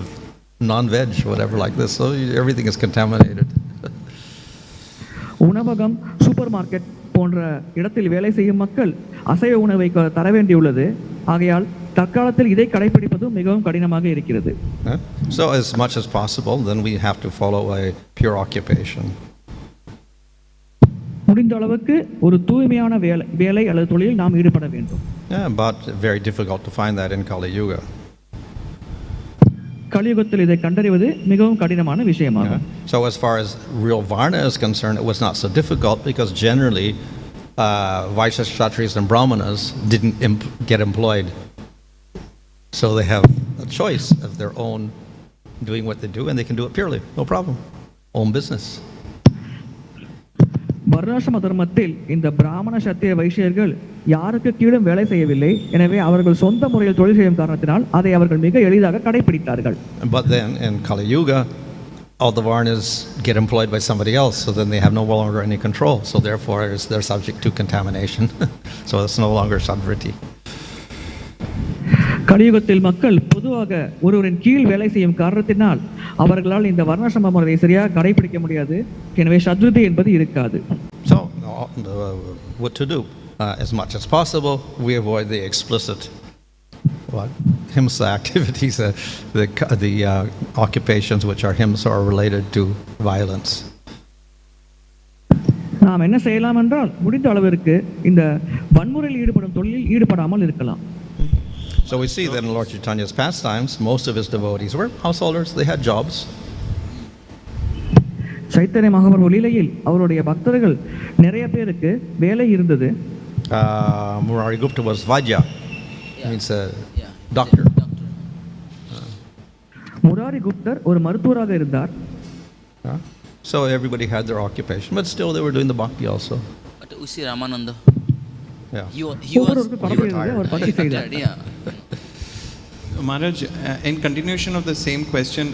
non-veg, whatever like this. So everything is contaminated. உணவகம், super market போன்ற இடத்தில் வேலை செய்யும் மக்கள் அசைவ உணவை தர வேண்டியுள்ளது. ஆகையால் தற்காலத்தில் இதை கடைபிடிப்பதும் மிகவும் கடினமாக இருக்கிறது. So as much as possible then we have to follow a pure occupation. முடிந்த அளவுக்கு ஒரு தூய்மையான வேலை அல்லது தொழிலில் நாம் ஈடுபட வேண்டும். Yeah, but very difficult to find that in Kali Yuga. கலியுகத்தில் இதை கண்டறிவது மிகவும் கடினமான விஷயமாகும். So as far as real varna is concerned, it was not so difficult because generally Vaishyas, Kshatriyas and Brahmanas didn't get employed. So they have a choice of their own doing what they do, and they can do it purely, no problem. Own business. வர்ணாசிரம தர்மத்தில் இந்த பிராமண, சத்திரிய, வைஷ்யர்கள் யாருக்கு கீழும் வேலை செய்யவில்லை. எனவே அவர்கள் சொந்த முறையில் தொழில் செய்யும் காரணத்தினால் அதை அவர்கள் மிக எளிதாக கடைபிடித்தார்கள். But then in Kali Yuga, all the varnas get employed by somebody else, so then they have no longer any control. So therefore they're subject to contamination. So it's no longer sadvriti. கலியுகத்தில் மக்கள் பொதுவாக ஒருவரின் கீழ் வேலை செய்யும் காரணத்தினால் அவர்களால் இந்த வர்ணாசிரம முறையை சரியாக கடைபிடிக்க முடியாது. எனவே சத்ருதி என்பது இருக்காது. So what to do? As much as possible we avoid the explicit himsa activities, the occupations which are himsa or related to violence. நாம் என்ன செய்யலாம் என்றால் முடிந்த அளவிற்கு இந்த வன்முறையில் ஈடுபடும் தொழிலில் ஈடுபடாமல் இருக்கலாம். So we see that in Lord Chaitanya's pastimes, most of his devotees were householders, they had jobs. Chaitanya Mahaprabhu லீலையில் அவருடைய பக்தர்கள் நிறைய பேருக்கு வேலை இருந்தது. Murari Gupta was Vaidya, means a doctor. Murari குப்தர் ஒரு மருத்துவராக இருந்தார். So everybody had their occupation, but still they were doing the bhakti also. But we see Ramananda. Yeah. He was retired. Yeah. Maharaj, in continuation of the same question,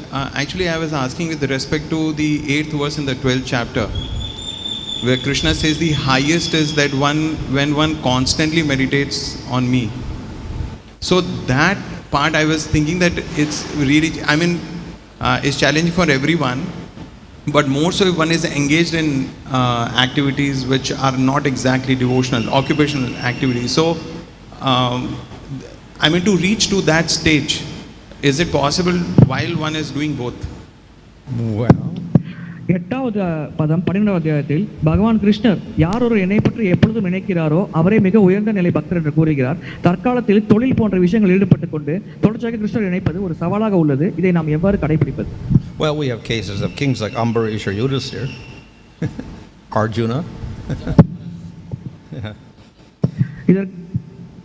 actually I was asking with respect to the 8th verse in the 12th chapter. where Krishna says the highest is that when one constantly meditates on me. So that part I was thinking that it's really, it's challenging for everyone, but more so if one is engaged in activities which are not exactly devotional, occupational activities. So, to reach to that stage, is it possible while one is doing both? Well, எட்டாவது பதம் 12வது அத்தியாயத்தில் பகவான் கிருஷ்ணர் யார் ஒரு என்னை பற்றி எப்பொழுதும் நினைக்கிறாரோ அவரே மிக உயர்ந்த நிலை பக்தர் என்று கூறுகிறார். தற்காலத்தில் தொழில் போன்ற விஷயங்கள் ஈடுபட்டுக் கொண்டு தொடர்ச்சியாக கிருஷ்ணர் நினைப்பது ஒரு சவாலாக உள்ளது. இதை நாம் எவ்வாறு கடைபிடிப்பது? Well, we have cases of kings like Ambarish or Yudhisthira, Arjuna. இதற்கு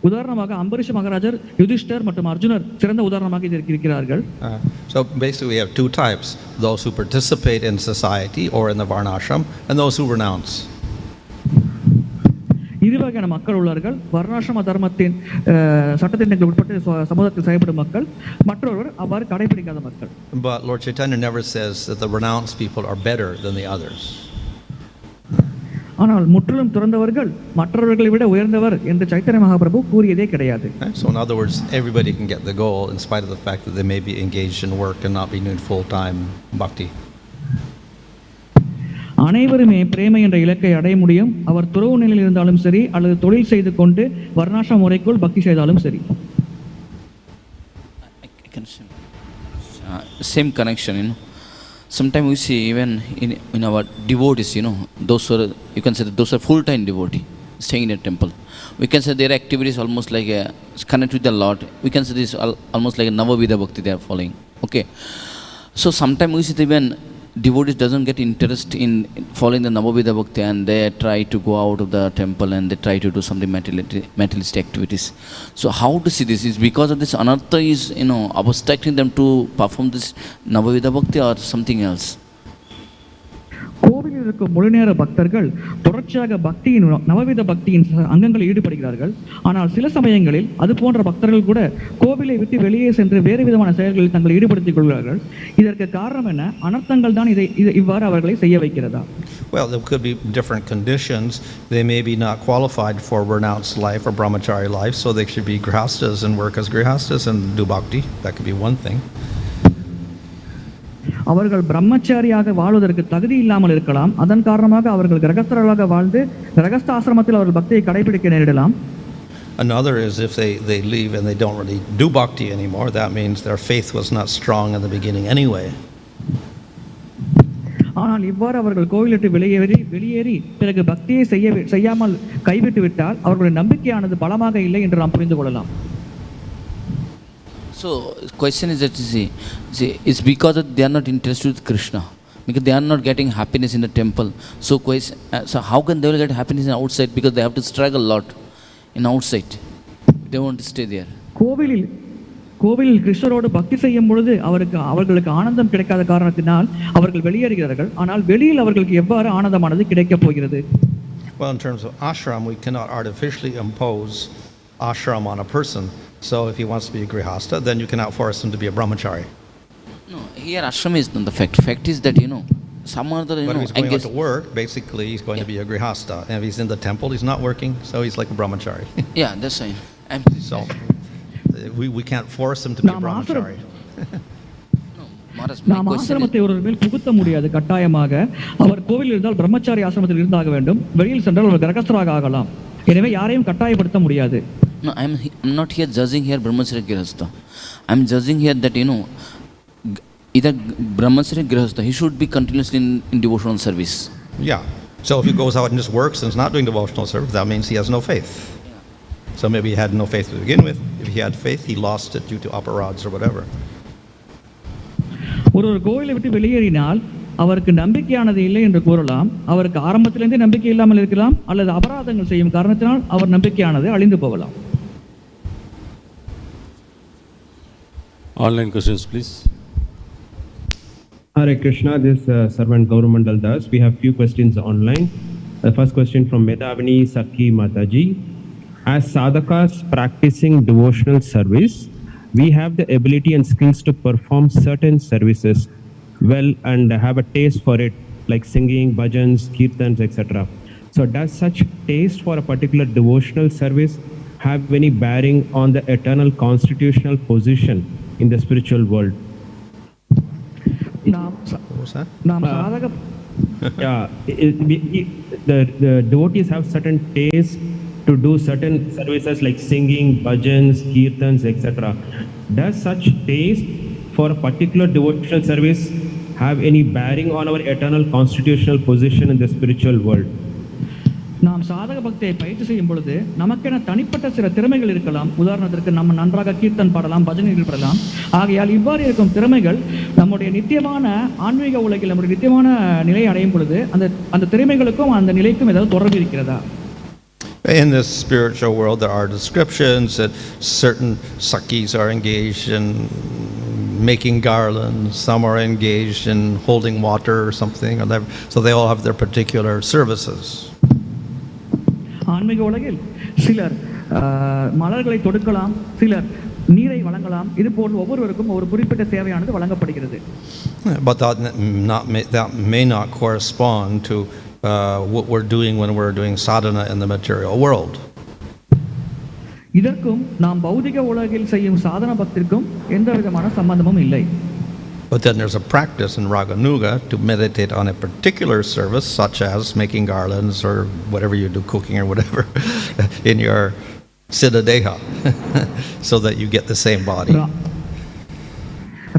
உதாரணமாக அம்பரீஷ் மகாராஜர், யுதிஷ்டர் மற்றும் அர்ஜுனர் சிறந்த உதாரணமாக இதற்கு இருக்கிறார்கள். So basically we have two types, those who participate in society or in the varnashram and those who renounce. இரு வகையான மக்கள் உள்ளார்கள். வர்ணாசிரம தர்மத்தின் சட்டத்திற்கு உட்பட்டு சமூகத்தில் செயல்படும் மக்கள், மற்றொருவர் அவ்வாறு கடைபிடிக்காத மக்கள். But Lord Chaitanya never says that the renounced people are better than the others. ஆனால் முற்றிலும் துறந்தவர்கள் மற்றவர்களை விட உயர்ந்தவர் என்று சைத்தன்ய மகாபிரபு கூறியதே கிடையாது. So in other words, everybody can get the goal in spite of the fact that they may be engaged in work and not be doing full-time bhakti. அனைவருமே பிரேமை என்ற இலக்கை அடைய முடியும். அவர் துறவு நிலையில் இருந்தாலும் சரி அல்லது தொழில் செய்து கொண்டு வர்ணாசிரம முறைக்குள் பக்தி செய்தாலும் சரி. Same connection, Sometimes we see even in our devotees, those are, you can say that those are full-time devotee staying in a temple. We can say their activity is almost like connected with the Lord. We can say this almost like a Nava-vida bhakti they are following. Okay. So sometimes we see that even devotees doesn't get interest in following the Nava-vida bhakti and they try to go out of the temple and they try to do something materialistic activities. So how to see this? Is because of this anartha is, obstructing them to perform this Nava-vida bhakti or something else? கோவிலில் இருக்கும் முழுநேர பக்தர்கள் தொடர்ச்சியாக பக்தியின் நவவித பக்தியின் அங்கங்களில் ஈடுபடுகிறார்கள். ஆனால் சில சமயங்களில் அது போன்ற பக்தர்கள் கூட கோவிலை விட்டு வெளியே சென்று வேறு விதமான செயல்களில் தங்களை ஈடுபடுத்திக் கொள்கிறார்கள். இதற்கு காரணம் என்ன? அனர்த்தங்கள் தான் இவ்வாறு அவர்களை செய்ய வைக்கிறதா? Well, there could be different conditions. They may be not qualified for renounced life or brahmachari life, so they should be grihastas and work as grihastas and do bhakti. That could be one thing. அவர்கள் பிரம்மச்சாரியாக வாழ்வதற்கு தகுதி இல்லாமல் இருக்கலாம். அதன் காரணமாக அவர்கள் கிரகஸ்தர்களாக வாழ்ந்து கிரகஸ்த ஆசிரமத்தில் அவர்கள் பக்தியை கடைபிடிக்க நேரிடலாம். Another is if they leave and they don't really do bhakti anymore, that means their faith was not strong in the beginning anyway. ஆனால் இவ்வாறு அவர்கள் கோவிலிட்டு வெளியேறி பிறகு பக்தியை செய்யாமல் கைவிட்டு விட்டால் அவர்களுடைய நம்பிக்கையானது பலமாக இல்லை என்று நாம் புரிந்து கொள்ளலாம். So question is that it's because they are not interested with Krishna, because they are not getting happiness in the temple. So how can they will get happiness in outside? Because they have to struggle a lot in outside. They want to stay there. கோவிலில் கிருஷ்ணரோடு பக்தி செய்யும் பொழுது அவர்களுக்கு ஆனந்தம் கிடைக்காத காரணத்தினால் அவர்கள் வெளியேறுகிறார்கள். ஆனால் வெளியில் அவர்களுக்கு எவ்வாறு ஆனந்தமானது கிடைக்கப் போகிறது? Well, in terms of ashram, we cannot artificially impose ashram on a person. So if he wants to be a grihasta, then you cannot force him to be a brahmachari. No, here ashram is not the fact. Fact is that, some other, but if he's going out to work, basically he's going to be a grihasta. And if he's in the temple, he's not working, so he's like a brahmachari. Yeah, that's fine. So we can't force him to be a brahmachari. நாம் ஆசிரமத்தை ஒரு மேல் புகுத்த முடியாது. கட்டாயமாக அவர் கோவிலில் இருந்தால் பிரம்மச்சாரி ஆசிரமத்தில் இருந்தாக வேண்டும். வெளியில் சென்றால் அவர் கிரகஸ்தராக ஆகலாம். எனவே யாரையும் கட்டாயப்படுத்த முடியாது. No, I'm not here judging here brahmacharya grihastha. I'm judging here that, either brahmacharya grihastha, he should be continuously in devotional service. Yeah. So if he goes out and just works and is not doing devotional service, that means he has no faith. So maybe he had no faith to begin with. If he had faith, he lost it due to aparadhs or whatever. ஒரு கோவிலை விட்டு வெளியேறினால் அவருக்கு நம்பிக்கையானது இல்லை என்று கூறலாம். அவருக்கு ஆரம்பத்திலிருந்தே நம்பிக்கை இல்லாமல் இருக்கலாம், அல்லது அபராதங்கள் செய்யும் காரணத்தினால் அவர் நம்பிக்கையானது அழிந்து போகலாம். Online questions, please. Hare Krishna, this servant Gaurumandal Das. We have few questions online. The first question from Medavani Sakhi Mataji. As sadhakas practicing devotional service, we have the ability and skills to perform certain services well and have a taste for it, like singing, bhajans, kirtans, etc. So does such taste for a particular devotional service have any bearing on the eternal constitutional position in the spiritual world? What was that? நாம் சாதக Yeah, the devotees have certain taste to do certain services like singing, bhajans, kirtans, etc. Does such taste for a particular devotional service have any bearing on our eternal constitutional position in the spiritual world? நாம் சாதக பக்தியை பயிற்சி செய்யும் பொழுது நமக்கென தனிப்பட்ட சில திறமைகள் இருக்கலாம். உதாரணத்திற்கு நம்ம நன்றாக கீர்த்தன் பாடலாம், பஜனைகள் பாடலாம். ஆகையால் இவ்வாறு இருக்கும் திறமைகள் நம்முடைய நித்தியமான ஆன்மீக உலகில் நம்முடைய நித்தியமான நிலையை அடையும் பொழுது அந்த திறமைகளுக்கும் அந்த நிலைக்கும் ஏதாவது தொடர்பு இருக்கிறதா? In this spiritual world, there are descriptions that certain sakhis are engaged in making garlands, some are engaged in holding water or something, so they all have their particular services. ஆன்மீக உலகில் சிலர் மலர்களை தொடுக்கலாம், சிலர் நீரை வழங்கலாம். இது போன்று ஒவ்வொருவருக்கும் ஒரு குறிப்பிட்ட சேவையானது வழங்கப்படுகிறது. But that may not correspond to what we're doing when we're doing sadhana in the material world. இதற்கும் நாம் பௌதிக உலகில் செய்யும் சாதன பக்திற்கும் எந்த விதமான சம்பந்தமும் இல்லை. But then there's a practice in Raganuga to meditate on a particular service, such as making garlands or whatever you do, cooking or whatever, in your siddha deha, so that you get the same body.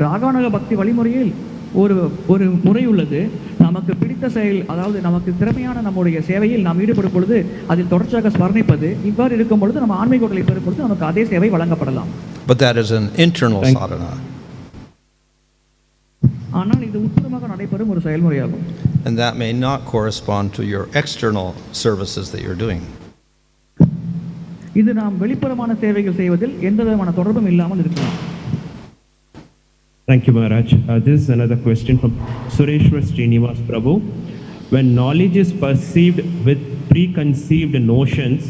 Raganuga பக்தி வழிமுறையில் ஒரு முறை உள்ளது. நமக்கு பிடித்த செயல், அதாவது நமக்கு திறமையான நம்முடைய சேவையில் நாம் ஈடுபடும் பொழுது அதில் தொடர்ச்சியாக ஸ்மரணிப்பது, இவ்வாறு இருக்கும் பொழுது நம்ம ஆன்மீக உடலை பெறும் பொழுது நமக்கு அதே சேவை வழங்கப்படலாம். But that is an internal sadhana. ஆனால் இது உட்புறமாக நடைபெறும் ஒரு செயல்முறையாகும். And that may not correspond to your external services that you're doing. இது நாம் வெளிப்புறமான சேவைகள் செய்வதில் எந்த விதமான தொடர்பும் இல்லாமல் இருக்கலாம். Thank you, Maharaj. This is another question from Sureshwar Srinivas Prabhu. When knowledge is perceived with preconceived notions,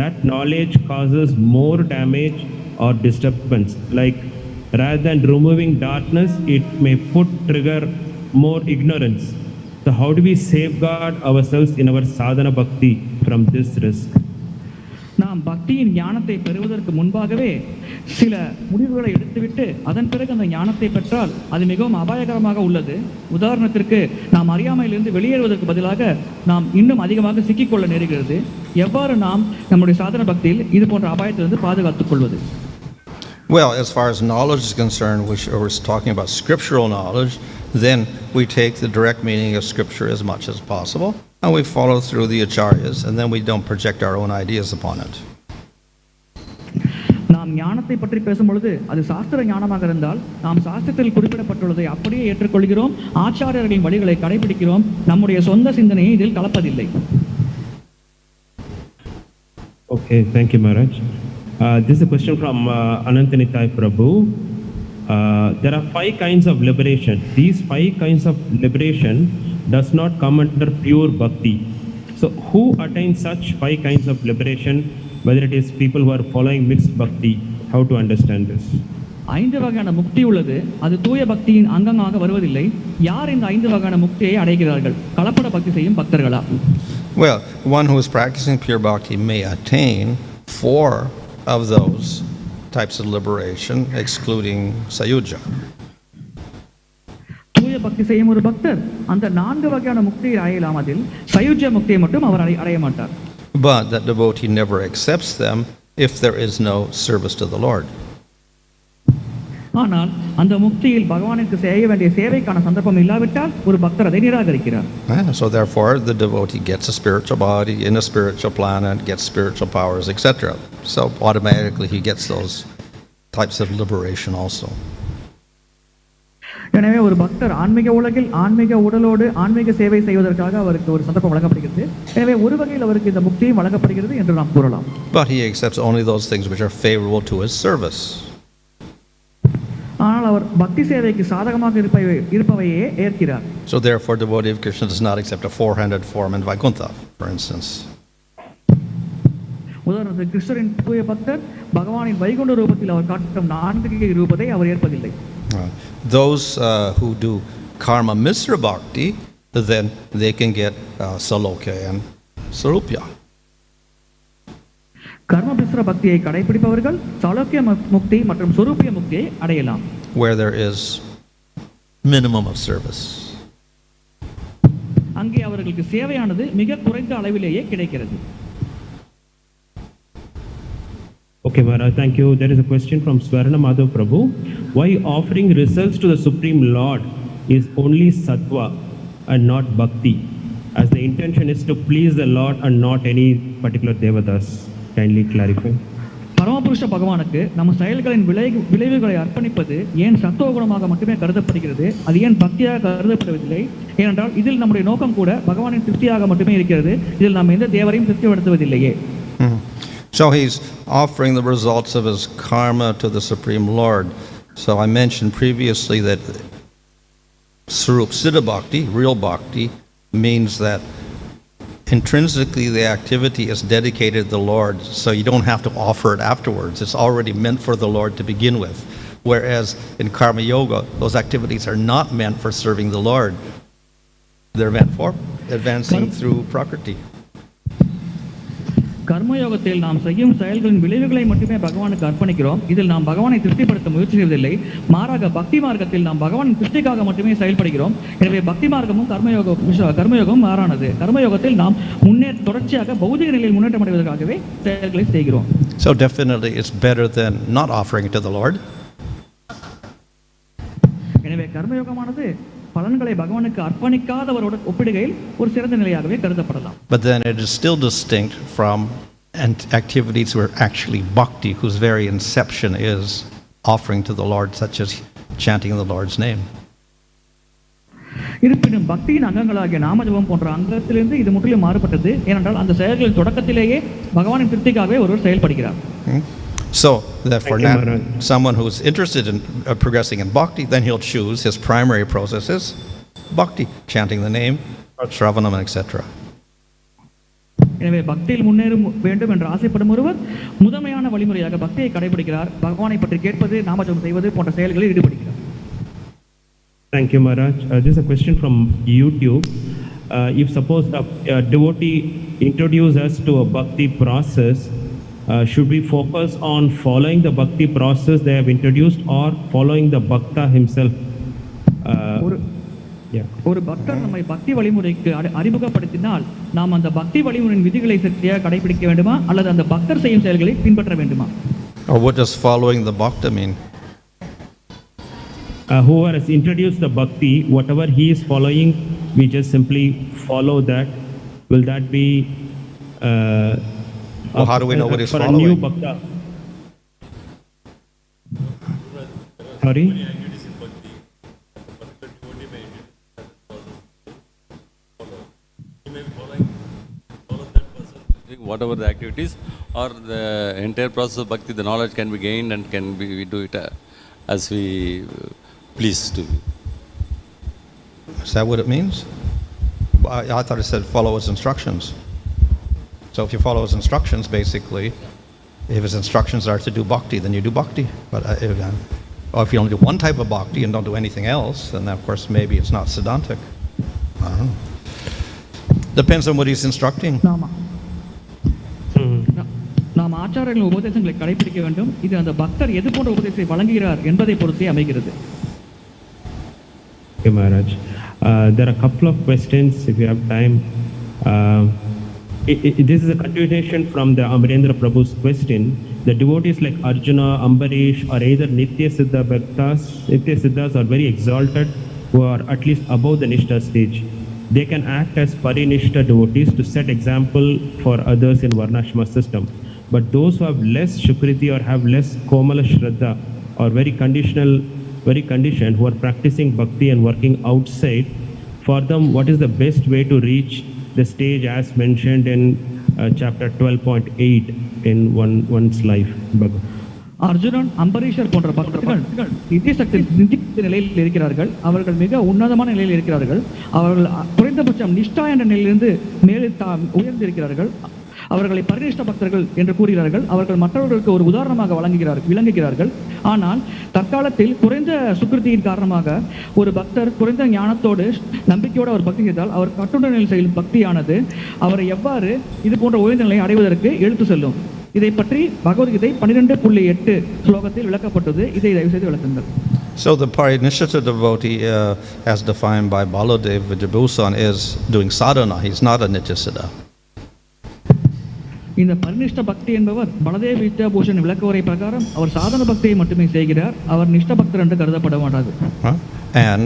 that knowledge causes more damage or disturbance. Like, rather than removing darkness, it may trigger more ignorance. So how do we safeguard ourselves in our sadhana bhakti from this risk? நாம் பக்தியின் ஞானத்தை பெறுவதற்கு முன்பாகவே சில முடிவுகளை எடுத்துவிட்டு அதன் பிறகு அந்த ஞானத்தை பெற்றால் அது மிகவும் அபாயகரமாக உள்ளது. உதாரணத்திற்கு நாம் அறியாமையிலிருந்து வெளியேறுவதற்கு பதிலாக நாம் இன்னும் அதிகமாக சிக்கிக்கொள்ள நேருகிறது. எவ்வாறு நாம் நம்முடைய சாதன பக்தியில் இது போன்ற அபாயத்திலிருந்து பாதுகாத்துக் கொள்வது? Well, as far as knowledge is concerned, which we're talking about scriptural knowledge, then we take the direct meaning of scripture as much as possible, and we follow through the acharyas, and then we don't project our own ideas upon it. நாம் ஞானத்தை பற்றி பேசும் பொழுது அது சாஸ்திர ஞானமாக இருந்தால் நாம் சாஸ்திரத்தில் குறிப்பிடப்பட்டுள்ளதை அப்படியே ஏற்றுக்கொள்கிறோம், ஆச்சாரியர்களின் வழிகளை கடைபிடிக்கிறோம், நம்முடைய சொந்த சிந்தனையை இதில் கலப்பதில்லை. Okay, thank you, Maharaj. This is a question from Anantanitai Prabhu. There are 5 kinds of liberation. These 5 kinds of liberation does not come under pure bhakti. So who attains such 5 kinds of liberation, whether it is people who are following mixed bhakti? How to understand this? 5 வகையான முக்தி உள்ளது. அது தூய பக்தியின் அங்கமாக வருவதில்லை. யார் இந்த 5 வகையான முக்தியை அடைகிறார்கள்? கலப்பட பக்தி செய்யும் பக்தர்களா? Well, one who is practicing pure bhakti may attain 4 of those types of liberation, excluding sayuja. தூய பக்தி செய்யும் ஒரு பக்தர் அந்த 4 வகையான முக்தியை அடையலாம். அதில் சயுஜ்ய முக்தியை மட்டும் அவர் அடைய மாட்டார். But that devotee never accepts them if there is no service to the Lord. ஆனால் அந்த முக்தியில் பகவானுக்கு செய்ய வேண்டிய சேவைக்கான சந்தர்ப்பம் இல்லாவிட்டால் ஒரு பக்தர் அதை நிராகரிக்கிறார். So therefore the devotee gets a spiritual body in a spiritual planet, gets spiritual powers, etc. So automatically he gets those types of liberation also. எனவே ஒரு பக்தர் ஆன்மீக உலகில் ஆன்மீக உடலோடு ஆன்மீக சேவை செய்வதற்காக அவருக்கு ஒரு சந்தர்ப்பம் வழங்கப்படுகிறது. எனவே ஒரு வகையில் அவருக்கு இந்த முக்தியும் வழங்கப்படுகிறது என்று நாம் கூறலாம். But he accepts only those things which are favorable to his service. ஆனால் அவர் பக்தி சேவைக்கு சாதகமாக இருப்பவையே ஏற்கிறார். So therefore devotee of Krishna does not accept a 4-handed form in Vaikuntha, for instance. உதாரணத்துக்கு கிருஷ்ணரின் தூய பக்தர் பகவானின் வைகுண்ட ரூபத்தில் அவர் காட்டும் 4 ரூபத்தை அவர் ஏற்பதில்லை. Those who do karma misra bhakti then they can get salokya and sarupya. கர்ம மிஸ்ர பக்தியை கடைபிடிப்பவர்கள் சாலோக்கிய முக்தி மற்றும் சொரூபிய முக்தியை அடையலாம். Where there is minimum of service. அங்கே அவர்களுக்கு சேவையானது மிக குறைந்த அளவிலேயே கிடைக்கிறது. Okay, Maharaj, thank you. There is a question from Swarna Madhav Prabhu. Why offering results to the Supreme Lord is only sattva and not bhakti, as the intention is to please the Lord and not any particular devatas? Kindly clarify. பரமபுருஷ பகவானுக்கு நம்ம செயல்களின் விளைவுகளை அர்ப்பணிப்பது ஏன் சத்துவகுணமாக மட்டுமே கருதப்படுகிறது, அது ஏன் பக்தியாக கருதப்படுவதில்லை? ஏனென்றால் இதில் நம்முடைய நோக்கம் கூட பகவானின் திருப்தியாக மட்டுமே இருக்கிறது. இதில் நாம் எந்த தேவரையும் திருப்திப்படுத்துவதில்லையே. So he's offering the results of his karma to the Supreme Lord. So I mentioned previously that Sarup Siddha Bhakti, real bhakti, means that intrinsically the activity is dedicated to the Lord, so you don't have to offer it afterwards. It's already meant for the Lord to begin with. Whereas in Karma Yoga, those activities are not meant for serving the Lord. They're meant for advancing through Prakriti. கர்மயோகத்தில் நாம் செய்யும் செயல்களின் விளைவுகளை மட்டுமே பகவானுக்கு அர்ப்பணிக்கிறோம். இதில் நாம் பகவானை திருப்திப்படுத்த முயற்சி செய்வதில்லை. மாறாக பக்தி மார்க்கத்தில் நாம் பகவானின் திருப்திக்காக மட்டுமே செயல்படுகிறோம். எனவே பக்தி மார்க்கமும் கர்மயோகமும் மாறானது. கர்மயோகத்தில் நாம் தொடர்ச்சியாக பௌதிக நிலையில் முன்னேற்றம் அடைவதற்காகவே செயல்களை செய்கிறோம். So definitely it's better than not offering it to the Lord. எனவே கர்மயோகமானது பலன்களை பகவானுக்கு அர்ப்பணிக்காதவரோட ஒப்பிடுகையில் ஒரு சிறந்த நிலையாகவே கருதப்படலாம். But then it is still distinct from activities where actually bhakti, whose very inception is offering to the Lord, such as chanting the Lord's name. இருப்பினும் பக்தியின் அங்கங்களாகிய நாமஜபம் போன்ற அங்கத்திலிருந்து இது முற்றிலும் மாறுபட்டது. ஏனென்றால் அந்த செயல்களின் தொடக்கத்திலேயே பகவானின் திருப்திக்காகவே ஒருவர் செயல்படுகிறார். So therefore, now someone who's interested in progressing in bhakti, then he'll choose his primary process is bhakti, chanting the name, shravanam, etc. எனவே பக்தியில் முன்னேற வேண்டும் என்று ஆசைப்படும் ஒருவர் முதன்மையான வழிமுறையாக பக்தியை கடைபிடிக்கிறார். பகவானை பற்றி கேட்பது, நாமஜபம் செய்வது போன்ற செயல்களில் ஈடுபடுகிறார். Thank you, Maharaj. This is a question from YouTube. If suppose a devotee introduces us to a bhakti process, should we focus on following the bhakti process they have introduced or following the bhakta himself? ஒரு பக்தர் நம்மை பக்தி வழிமுறைக்கு அறிமுகப்படுத்தினால் நாம் அந்த பக்தி வழிமுறையின் விதிகளை சரியாக கடைபிடிக்க வேண்டுமா அல்லது அந்த பக்தர் செய்யும் செயல்களை பின்பற்ற வேண்டுமா? Or what does following the bhakta mean? Whoever has introduced the bhakti, whatever he is following, we just simply follow that. Will that be well, how do we know what he's following? A new bhakta. Sorry? Whatever the activities or the entire process of bhakti, the knowledge can be gained and we do it as we please to. Is that what it means? I thought it said follow his instructions. So if you follow his instructions, basically, if his instructions are to do bhakti, then you do bhakti. But or if you only do one type of bhakti and don't do anything else, then of course maybe it's not siddhantic. Depends on what he's instructing. நாம் ஆச்சாரங்களின் உபதேசங்களை கடைபிடிக்க வேண்டும். இது அந்த பக்தர் எது போன்ற உபதேசத்தை வழங்குகிறார் என்பதை பொறுத்தே அமைகிறது. Okay, Maharaj. There are a couple of questions if you have time. This is a continuation from the Amarendra Prabhu's question. The devotees like Arjuna, Ambarish are either Nitya Siddha Bhaktas. Nitya Siddhas are very exalted, who are at least above the Nishtha stage. They can act as Parinishta devotees to set example for others in Varnashrama system. But those who have less Shukriti or have less Komala Shraddha or very conditioned, who are practicing bhakti and working outside, for them what is the best way to reach the stage as mentioned in chapter 12.8 in one's life? Arjunan, அம்பரீஷர் போன்ற பக்தர்கள் நித்திய சக்தி நிலையில் இருக்கிறார்கள். அவர்கள் மிக உன்னதமான நிலையில் இருக்கிறார்கள். அவர்கள் குறைந்தபட்சம் நிஷ்டா என்ற நிலையிலிருந்து மேலே உயர்ந்திருக்கிறார்கள். அவர்களை பரிநிஷ்ட பக்தர்கள் என்று கூறுகிறார்கள். அவர்கள் மற்றவர்களுக்கு ஒரு உதாரணமாக விளங்குகிறார்கள். ஆனால் தற்காலத்தில் குறைந்த சுக்கிருத்தியின் காரணமாக ஒரு பக்தர் குறைந்த ஞானத்தோடு நம்பிக்கையோடு அவர் பக்தி செய்தால் அவர் கட்டுடலில் செய்யும் பக்தியானது அவரை எவ்வாறு இது போன்ற உயர்ந்த நிலையை அடைவதற்கு இழுத்து செல்லும். இதை பற்றி பகவத்கீதை 12.8 ஸ்லோகத்தில் விளக்கப்பட்டது. இதை தயவு செய்து விளக்குங்கள். So the parinishita devotee, as defined by Baladev Vidyabhusan, is doing sadhana. He's not a nityasiddha. இந்த பரிநிஷ்ட பக்தி என்பவர் பலதேவ வித்யாபூஷன் விளக்குவரை பிரகாரம் அவர் சாதன பக்தியை மட்டுமே செய்கிறார். அவர் நிஷ்ட பக்தர் என்று கருதப்பட மாட்டார். And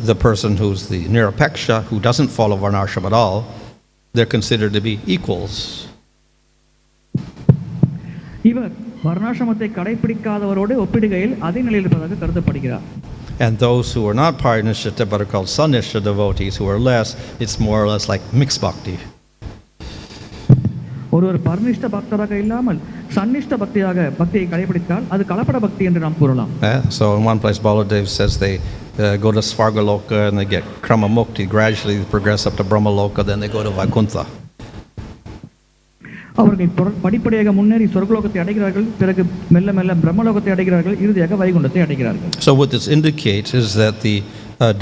the person who's the nirapeksha, who doesn't follow varnashram at all, they're considered to be equals. இவர் வர்ணாசிரமத்தை கடைபிடிக்காதவரோடு ஒப்பிடுகையில் அதே நிலையில் இருப்பதாக கருதப்படுகிறார். And those who are not parinishita but are called sanishta devotees, who are less, it's more or less like mixed bhakti. ஒருவர் பரிநிஷ்ட பக்தராக இல்லாமல் சன்னிஷ்ட பக்தியை கடைபிடித்தால் அது கலப்பட பக்தி என்று நாம் கூறலாம். So in one place Baladev says they go to Svargaloka and they get krama mukti, gradually they progress up to Brahmaloka, then they go to Vaikuntha. அவர்கள் படிப்படியாக முன்னேறி சொர்க்கலோகத்தை அடைகிறார்கள், பிறகு மெல்ல மெல்ல பிரம்மலோகத்தை அடைகிறார்கள், இறுதியாக வைகுண்டத்தை அடைகிறார்கள். So what this indicates is that the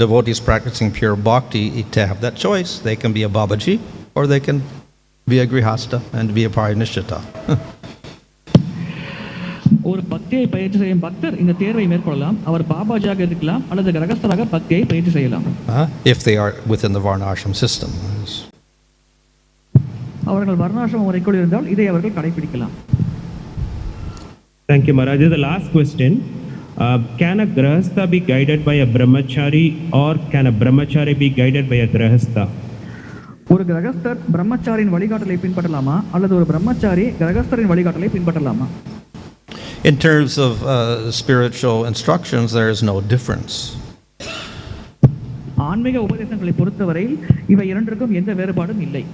devotees practicing pure bhakti, to have that choice, they can be a Babaji or they can be a Grihasta and be a Parinishita. ஒரு பக்தியை பயிற்சி செய்யும் பக்தர் இந்த தேர்வை மேற்கொள்ளலாம். அவர் பாபாஜியாக இருக்கலாம் அல்லது கிரகஸ்தராக பக்தியை பயிற்சி செய்யலாம். If they are within the varnashram system. அவர்கள் வர்ணாசிரம முறைக்குள் இருந்தால் இதை அவர்கள் கடைபிடிக்கலாம். Thank you, Maharaj. The last question. Can a grahastha be guided by a brahmachari or can a brahmachari be guided by a grahastha? ஒரு கிரகஸ்தர் பிரம்மச்சாரியின் வழிகாட்டலை பின்பற்றலாமா அல்லது ஒரு பிரம்மச்சாரி கிரகஸ்தரின் வழிகாட்டலை பின்பற்றலாமா? In terms of spiritual instructions, there is no difference. ஆன்மீக உபதேசங்களை பொறுத்தவரையில் இவை இரண்டிற்கும் எந்த வேறுபாடும் இல்லை.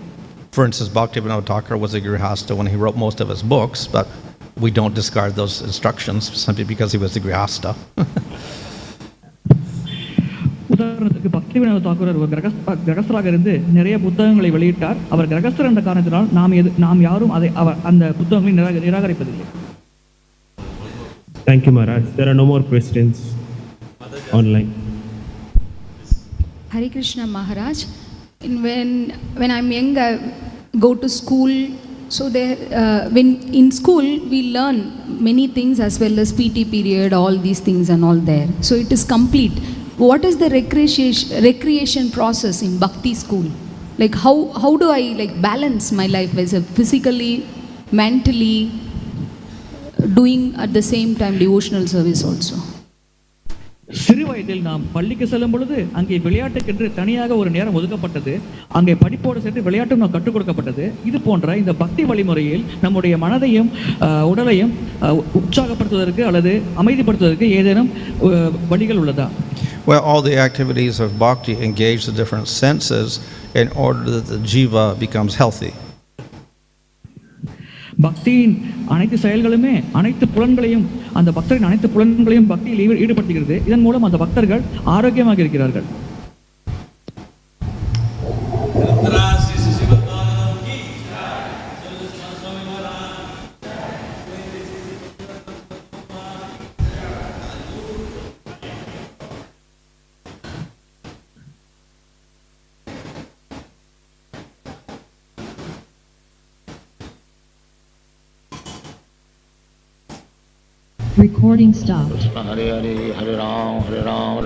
For instance, Bhaktivinoda Thakur was a Grihasta when he wrote most of his books, but we don't discard those instructions simply because he was a Grihasta. உதாரணத்துக்கு பக்திவினோத தாக்கூர் ஒரு கிரகஸ்தராக இருந்து நிறைய புத்தகங்களை வெளியிட்டார். அவர் கிரகஸ்தர் என்ற காரணத்தினால் நாம் யாரும் அந்த புத்தகங்களை நிராகரிப்பதில்லை. Thank you, Maharaj. There are no more questions online. Hare Krishna, Maharaj. When I'm young, I go to school. So there, when in school we learn many things as well as PT period, all these things and all there. So it is complete. What is the recreation process in Bhakti school? Like how do I balance my life as a physically, mentally doing at the same time devotional service also? சிறு வயதில் நாம் பள்ளிக்கு செல்லும் பொழுது அங்கே விளையாட்டுக்கென்று தனியாக ஒரு நேரம் ஒதுக்கப்பட்டது. அங்கே படிப்போடு சேர்த்து விளையாட்டும் நாம் கற்றுக் கொடுக்கப்பட்டது. இது போன்ற இந்த பக்தி வழிமுறையில் நம்முடைய மனதையும் உடலையும் உற்சாகப்படுத்துவதற்கு அல்லது அமைதிப்படுத்துவதற்கு ஏதேனும் வழிகள் உள்ளதா? Well, all the activities of bhakti engage the different senses in order that the jiva becomes healthy. பக்தியின் அனைத்து செயல்களுமே அனைத்து புலன்களையும் அந்த பக்தரின் அனைத்து புலன்களையும் பக்தியில் ஈடுபடுத்துகிறது. இதன் மூலம் அந்த பக்தர்கள் ஆரோக்கியமாக இருக்கிறார்கள். Recording stopped. Hare Hare, Hare Ram, Ram.